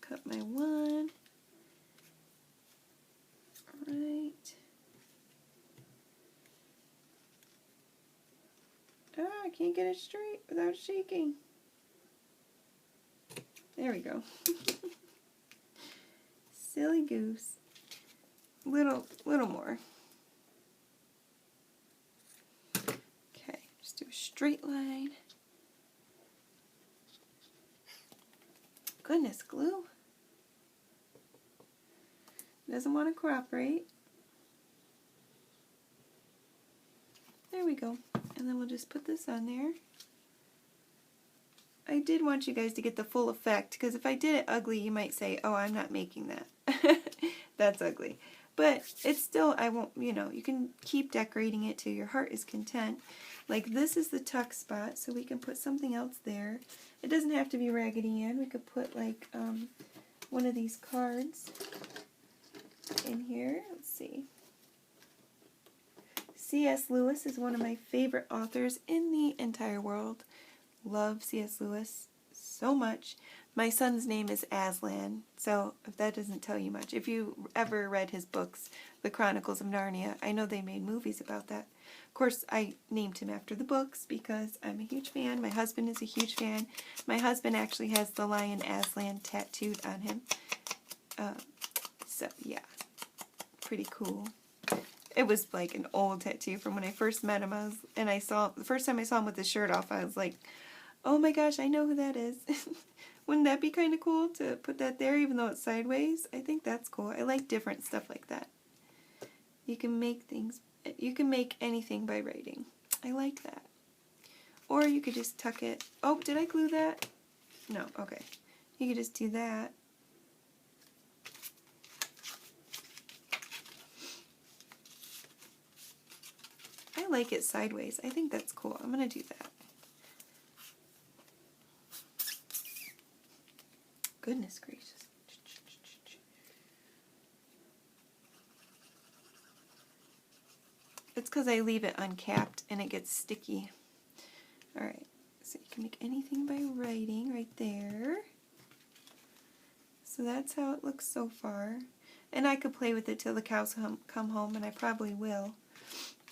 Cut my one. Alright. Ah, I can't get it straight without shaking. There we go. Silly goose. Little more. Okay, just do a straight line. Goodness, glue. Doesn't want to cooperate. There we go. And then we'll just put this on there. I did want you guys to get the full effect, because if I did it ugly, you might say, oh, I'm not making that. That's ugly. But it's still, I won't, you know, you can keep decorating it till your heart is content. Like this is the tuck spot, so we can put something else there. It doesn't have to be Raggedy Ann. We could put like one of these cards in here. Let's see. C.S. Lewis is one of my favorite authors in the entire world. Love C.S. Lewis so much. My son's name is Aslan, so if that doesn't tell you much. If you ever read his books, The Chronicles of Narnia, I know they made movies about that. Of course, I named him after the books because I'm a huge fan. My husband is a huge fan. My husband actually has the lion Aslan tattooed on him. So, yeah. Pretty cool. It was like an old tattoo from when I first met him. The first time I saw him with his shirt off, I was like, oh my gosh, I know who that is. Wouldn't that be kind of cool to put that there even though it's sideways? I think that's cool. I like different stuff like that. You can make anything by writing. I like that. Or you could just tuck it. Oh, did I glue that? No, okay. You could just do that. I like it sideways. I think that's cool. I'm going to do that. Goodness gracious. It's because I leave it uncapped and it gets sticky. Alright, so you can make anything by writing right there. So that's how it looks so far. And I could play with it till the cows come home, and I probably will.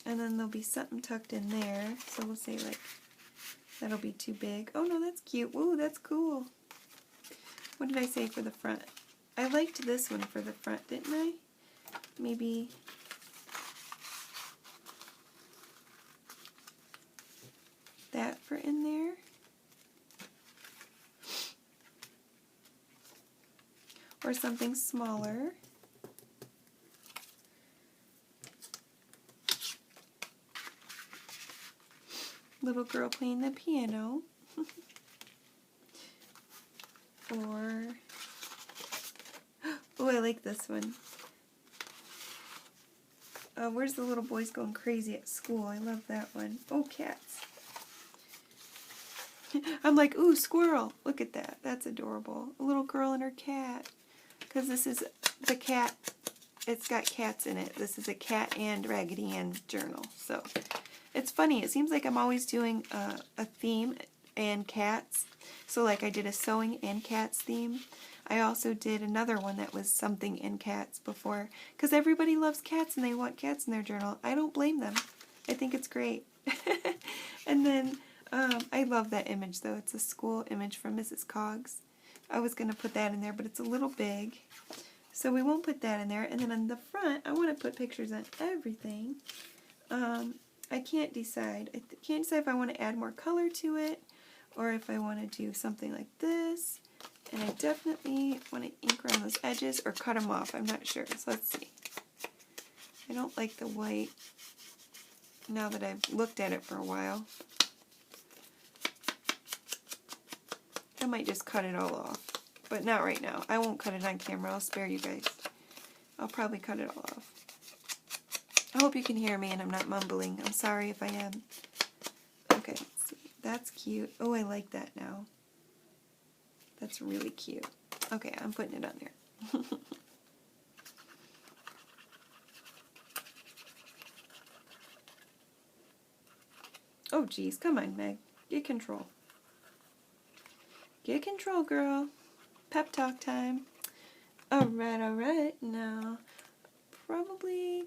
And then there'll be something tucked in there. So we'll say like, that'll be too big. Oh no, that's cute. Ooh, that's cool. What did I say for the front? I liked this one for the front, didn't I? Maybe that for in there. Or something smaller. Little girl playing the piano. Or, oh, I like this one. Where's the little boys going crazy at school? I love that one. Oh, cats. I'm like, ooh, squirrel. Look at that. That's adorable. A little girl and her cat. Because this is the cat. It's got cats in it. This is a cat and Raggedy Ann journal. So it's funny. It seems like I'm always doing a theme and cats. So like I did a sewing and cats theme. I also did another one that was something in cats before. Because everybody loves cats and they want cats in their journal. I don't blame them. I think it's great. And then I love that image though. It's a school image from Mrs. Coggs. I was going to put that in there, but it's a little big. So we won't put that in there. And then on the front, I want to put pictures on everything. I can't decide. I can't decide if I want to add more color to it or if I want to do something like this. And I definitely want to ink around those edges or cut them off. I'm not sure. So let's see. I don't like the white now that I've looked at it for a while. I might just cut it all off, but not right now. I won't cut it on camera. I'll spare you guys. I'll probably cut it all off. I hope you can hear me and I'm not mumbling. I'm sorry if I am. Okay, let's see. That's cute. Oh, I like that now. That's really cute. Okay, I'm putting it on there. Oh, geez. Come on, Meg. Get control. Get control, girl. Pep talk time. Alright. Now, probably...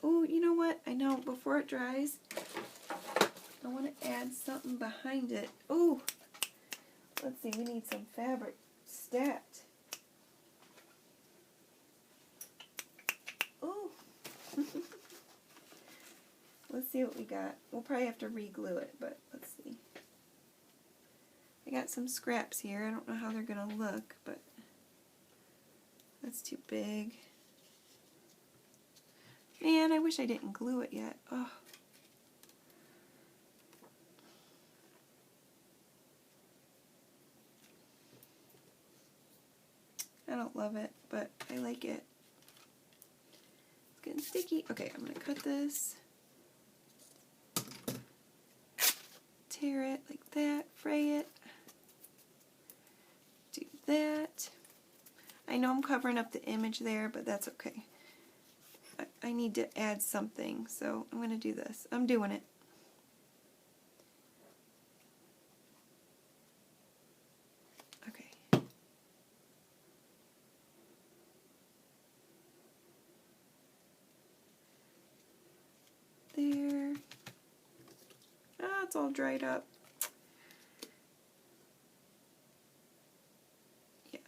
Oh, you know what? I know, before it dries, I want to add something behind it. Oh, let's see. We need some fabric. Stat. Oh. Let's see what we got. We'll probably have to re-glue it, but let's see. I got some scraps here. I don't know how they're going to look, but that's too big. Man, I wish I didn't glue it yet. Oh. I don't love it, but I like it. It's getting sticky. Okay, I'm going to cut this. Tear it like that. Fray it. Do that. I know I'm covering up the image there, but that's okay. I need to add something, so I'm going to do this. I'm doing it. Okay. that's all dried up. Yeah.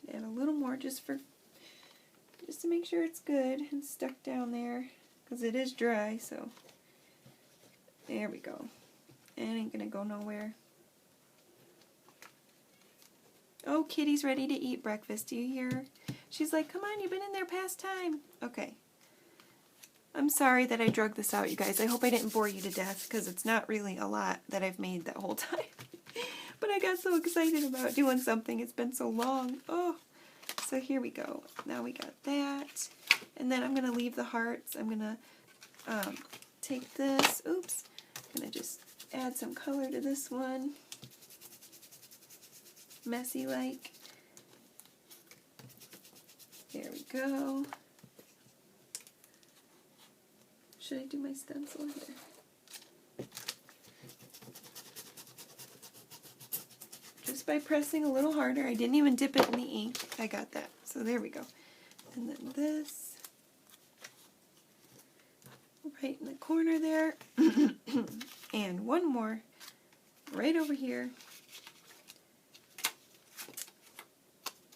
Should add a little more just to make sure it's good and stuck down there, because it is dry, so there we go. It ain't gonna go nowhere. Oh, Kitty's ready to eat breakfast. Do you hear her? She's like, come on, you've been in there past time. Okay. I'm sorry that I drug this out, you guys. I hope I didn't bore you to death, because it's not really a lot that I've made that whole time. But I got so excited about doing something. It's been so long. Oh, so here we go. Now we got that. And then I'm going to leave the hearts. I'm going to take this. Oops. I'm going to just add some color to this one. Messy like. There we go. Should I do my stencil here? Just by pressing a little harder. I didn't even dip it in the ink. I got that. So there we go. And then this. Right in the corner there. And one more right over here.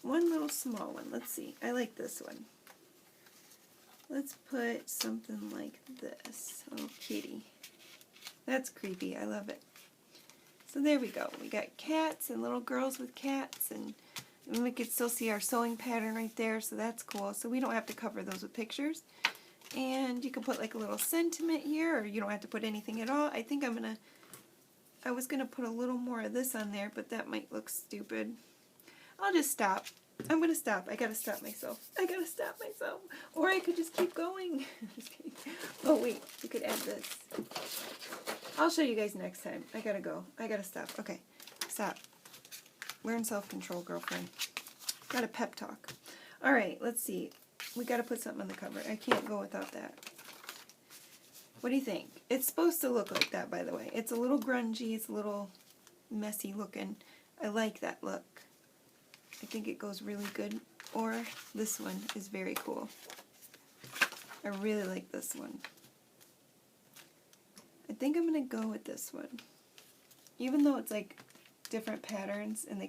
One little small one. Let's see. I like this one. Let's put something like this. Oh, kitty. That's creepy. I love it. So there we go. We got cats and little girls with cats, and we could still see our sewing pattern right there, so that's cool. So we don't have to cover those with pictures. And you can put like a little sentiment here, or you don't have to put anything at all. I think I was gonna put a little more of this on there, but that might look stupid. I'll just stop. I'm going to stop. I got to stop myself. I got to stop myself. Or I could just keep going. Just kidding. Oh, wait. You could add this. I'll show you guys next time. I got to go. I got to stop. Okay. Stop. Learn self-control, girlfriend. Got a pep talk. All right. Let's see. We got to put something on the cover. I can't go without that. What do you think? It's supposed to look like that, by the way. It's a little grungy. It's a little messy looking. I like that look. I think it goes really good. Or this one is very cool. I really like this one. I think I'm going to go with this one. Even though it's like different patterns and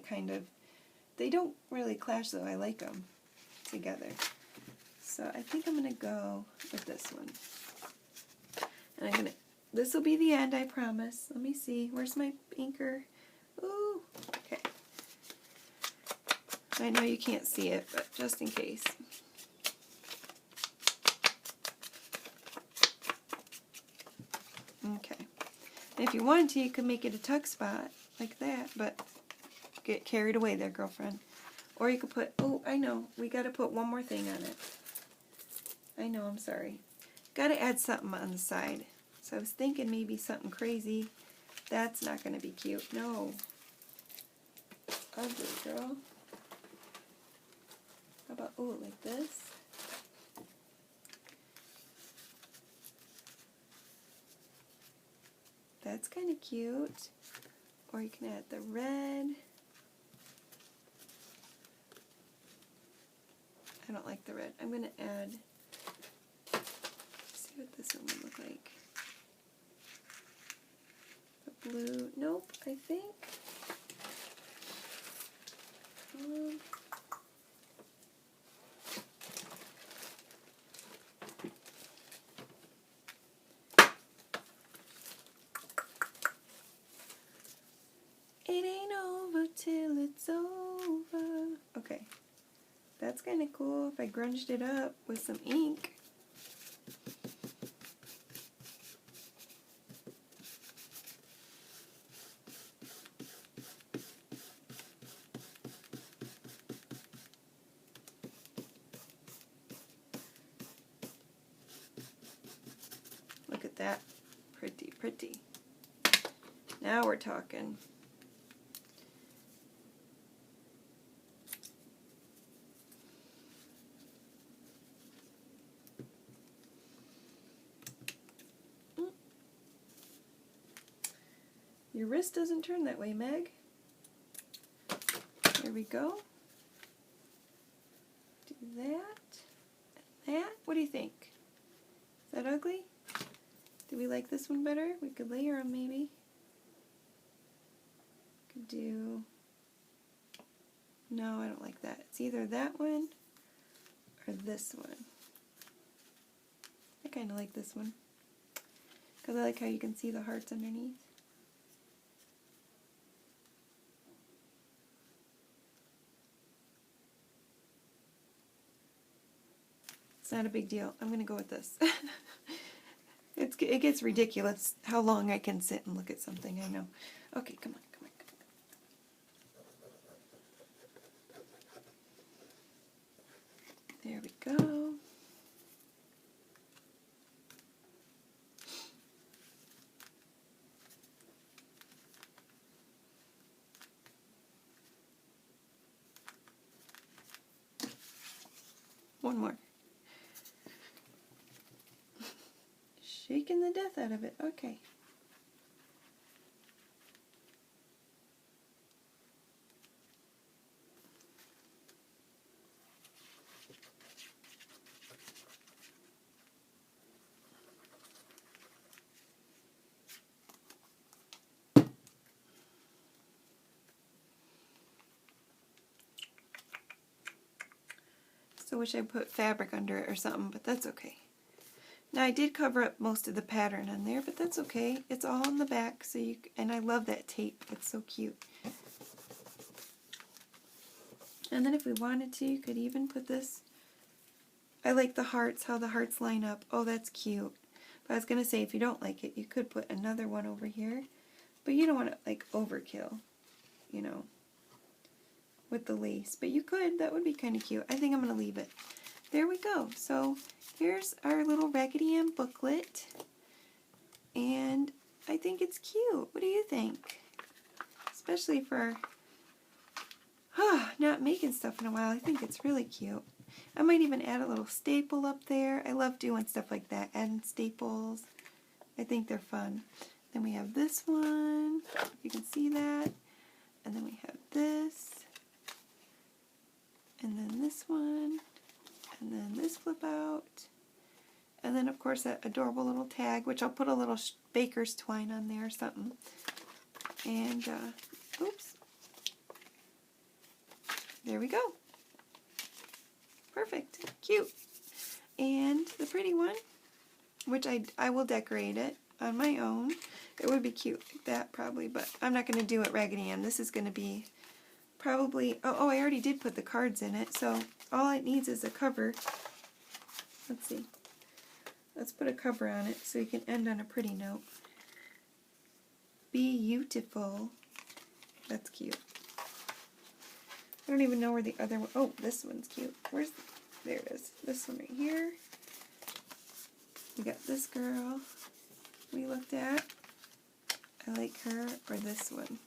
they don't really clash though. I like them together. So I think I'm going to go with this one. And this will be the end, I promise. Let me see. Where's my inker? Ooh, okay. I know you can't see it, but just in case. Okay. And if you wanted to, you could make it a tuck spot like that, but get carried away there, girlfriend. Or you could put, oh, I know, we got to put one more thing on it. I know, I'm sorry. Got to add something on the side. So I was thinking maybe something crazy. That's not going to be cute. No. Ugly, girl. How about, oh, like this? That's kind of cute. Or you can add the red. I don't like the red. I'm going to add, see what this one would look like. The blue, nope, I think. It ain't over till it's over. Okay. That's kind of cool if I grunged it up with some ink. Look at that. Pretty, pretty. Now we're talking. Your wrist doesn't turn that way, Meg. There we go. Do that and that. What do you think? Is that ugly? Do we like this one better? We could layer them maybe. Could do... No, I don't like that. It's either that one or this one. I kind of like this one because I like how you can see the hearts underneath. It's not a big deal. I'm going to go with this. It gets ridiculous how long I can sit and look at something, I know. Okay, come on, come on, come on. There we go. One more. Shaking the death out of it. Okay. I wish I put fabric under it or something, but that's okay. Now I did cover up most of the pattern on there, but that's okay. It's all on the back, so and I love that tape. It's so cute. And then if we wanted to, you could even put this. I like the hearts, how the hearts line up. Oh, that's cute. But I was going to say, if you don't like it, you could put another one over here. But you don't want to, like, overkill, you know, with the lace. But you could. That would be kind of cute. I think I'm going to leave it. There we go. So here's our little Raggedy Ann booklet. And I think it's cute. What do you think? Especially for not making stuff in a while. I think it's really cute. I might even add a little staple up there. I love doing stuff like that. Adding staples. I think they're fun. Then we have this one. You can see that. And then we have this. And then this one. And then this flip out. And then, of course, that adorable little tag, which I'll put a little baker's twine on there or something. And, oops. There we go. Perfect. Cute. And the pretty one, which I will decorate it on my own. It would be cute like that probably, but I'm not going to do it Raggedy Ann. This is going to be probably, oh, I already did put the cards in it, so all it needs is a cover. Let's see. Let's put a cover on it so you can end on a pretty note. Beautiful. That's cute. I don't even know where the other one... Oh, this one's cute. Where's... There it is. This one right here. We got this girl we looked at. I like her. Or this one.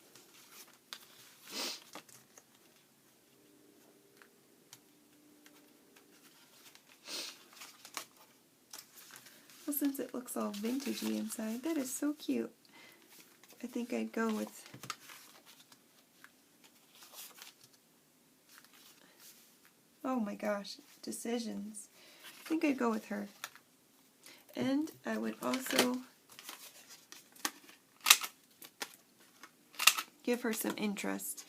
Well, since it looks all vintagey inside, that is so cute. I think I'd go with... Oh my gosh, decisions. I think I'd go with her. And I would also give her some interest.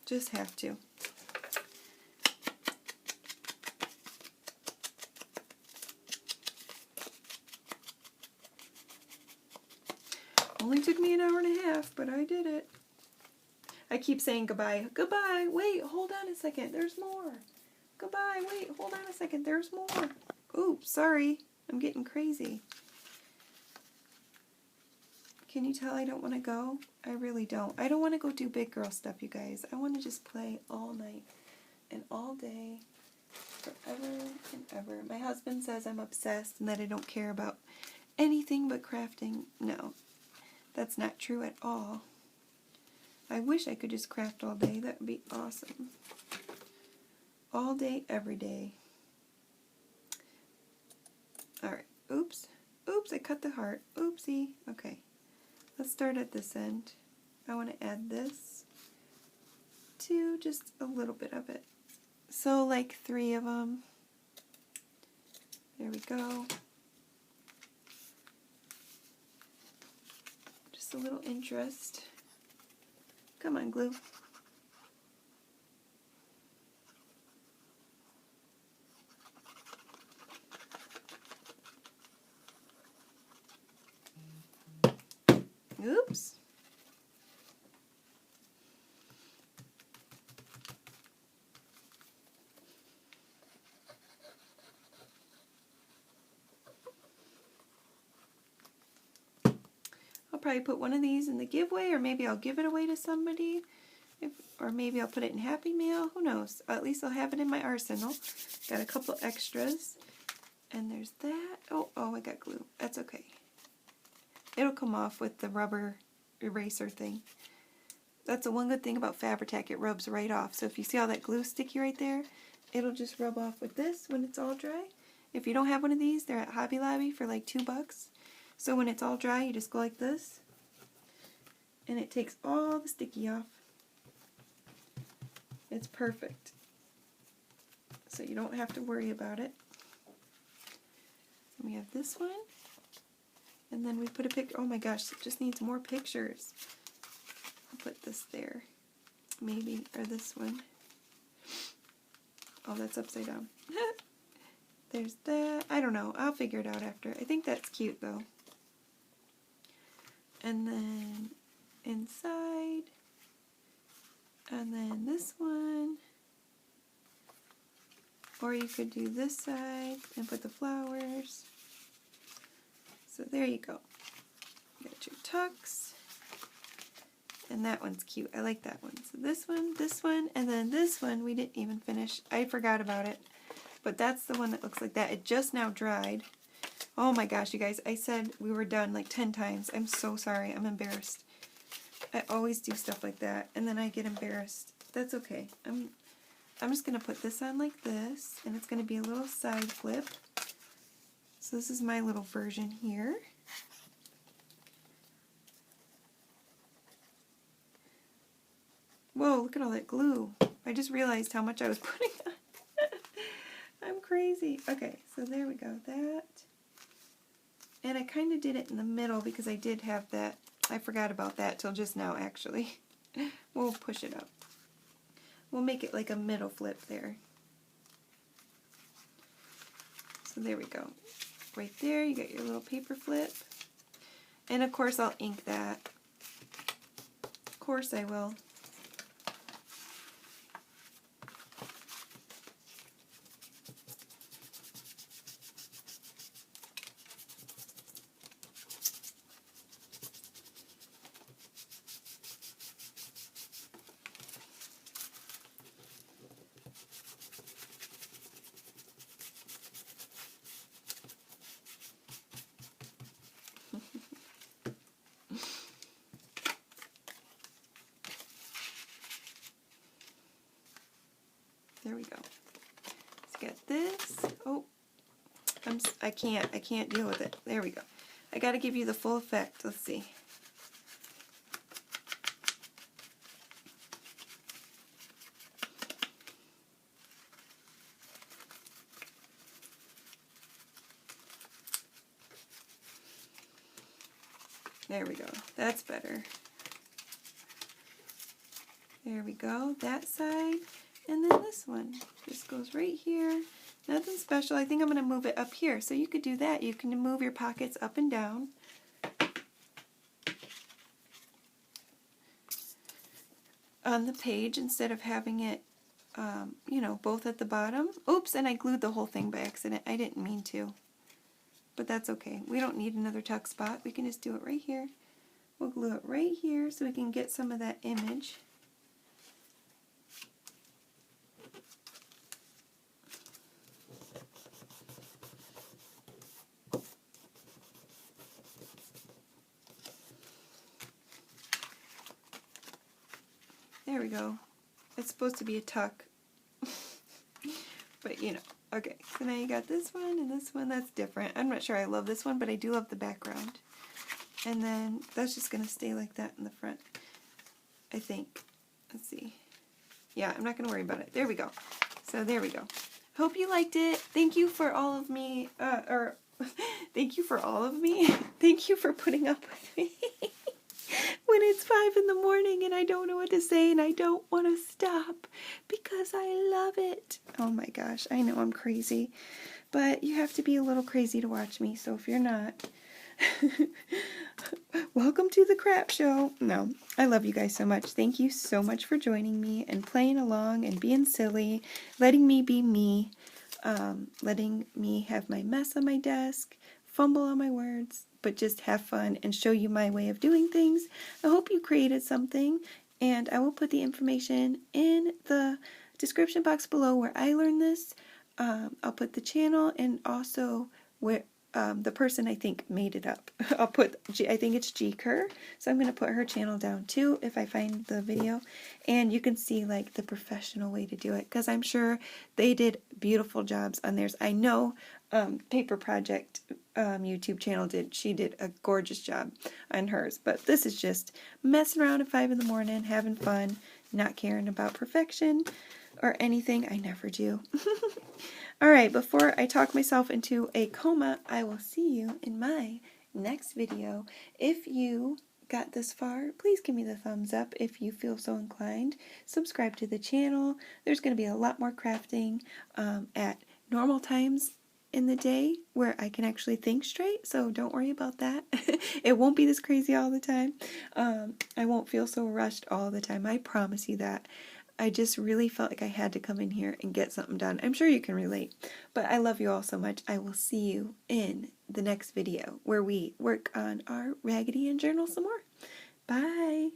Just have to. Only took me an hour and a half, but I did it. I keep saying goodbye. Goodbye. Wait, hold on a second. There's more. Goodbye. Wait, hold on a second. There's more. Oops, sorry. I'm getting crazy. Can you tell I don't want to go? I really don't. I don't want to go do big girl stuff, you guys. I want to just play all night and all day, forever and ever. My husband says I'm obsessed and that I don't care about anything but crafting. No, that's not true at all. I wish I could just craft all day. That would be awesome. All day, every day. Alright. Oops. Oops, I cut the heart. Oopsie. Okay. Let's start at this end. I want to add this to just a little bit of it. So like 3 of them. There we go. Just a little interest. Come on, glue. Oops. I'll probably put one of these in the giveaway, or maybe I'll give it away to somebody. Or maybe I'll put it in Happy Mail. Who knows? At least I'll have it in my arsenal. Got a couple extras. And there's that. Oh, I got glue. That's okay. It'll come off with the rubber eraser thing. That's the one good thing about Fabri-Tac. It rubs right off. So if you see all that glue sticky right there, it'll just rub off with this when it's all dry. If you don't have one of these, they're at Hobby Lobby for like $2. So when it's all dry, you just go like this. And it takes all the sticky off. It's perfect. So you don't have to worry about it. We have this one. And then we put a picture. Oh my gosh, it just needs more pictures. I'll put this there. Maybe, or this one. Oh, that's upside down. There's that. I don't know. I'll figure it out after. I think that's cute though. And then inside. And then this one. Or you could do this side and put the flowers. So there you go. You got your tucks. And that one's cute. I like that one. So this one, and then this one we didn't even finish. I forgot about it. But that's the one that looks like that. It just now dried. Oh my gosh, you guys. I said we were done like 10 times. I'm so sorry. I'm embarrassed. I always do stuff like that. And then I get embarrassed. That's okay. I'm just going to put this on like this. And it's going to be a little side flip. So this is my little version here. Whoa, look at all that glue. I just realized how much I was putting on. I'm crazy. Okay, so there we go. That. And I kind of did it in the middle because I did have that. I forgot about that till just now, actually. We'll push it up. We'll make it like a middle flip there. So there we go. Right there, you got your little paper flip. And of course I'll ink that. Of course I will. There we go. Let's get this. Oh, I can't deal with it. There we go. I got to give you the full effect. Let's see. There we go. That's better. There we go. That side. And then this one just goes right here. Nothing special. I think I'm going to move it up here. So you could do that. You can move your pockets up and down. On the page instead of having it, you know, both at the bottom. Oops, and I glued the whole thing by accident. I didn't mean to. But that's okay. We don't need another tuck spot. We can just do it right here. We'll glue it right here so we can get some of that image. There we go. It's supposed to be a tuck. But you know. Okay, so now you got this one and this one. That's different. I'm not sure I love this one, but I do love the background. And then that's just going to stay like that in the front, I think. Let's see. Yeah, I'm not going to worry about it. There we go. So there we go. Hope you liked it. Thank you for all of me, thank you for all of me. Thank you for putting up with me when it's 5 in the morning and I don't know what to say and I don't want to stop because I love it. Oh my gosh, I know I'm crazy, but you have to be a little crazy to watch me, so if you're not, welcome to the crap show. No, I love you guys so much. Thank you so much for joining me and playing along and being silly, letting me be me, letting me have my mess on my desk, fumble on my words, but just have fun and show you my way of doing things. I hope you created something, and I will put the information in the description box below where I learned this. I'll put the channel and also where the person I think made it up. I'll put, I think it's Kerr, so I'm going to put her channel down too if I find the video, and you can see like the professional way to do it, because I'm sure they did beautiful jobs on theirs. I know Paper Project YouTube channel she did a gorgeous job on hers, but this is just messing around at 5 in the morning, having fun, not caring about perfection or anything. I never do. Alright, before I talk myself into a coma, I will see you in my next video. If you got this far, please give me the thumbs up if you feel so inclined. Subscribe to the channel. There's going to be a lot more crafting at normal times in the day where I can actually think straight, so don't worry about that. It won't be this crazy all the time. I won't feel so rushed all the time. I promise you that. I just really felt like I had to come in here and get something done. I'm sure you can relate, but I love you all so much. I will see you in the next video where we work on our Raggedy Ann journal some more. Bye!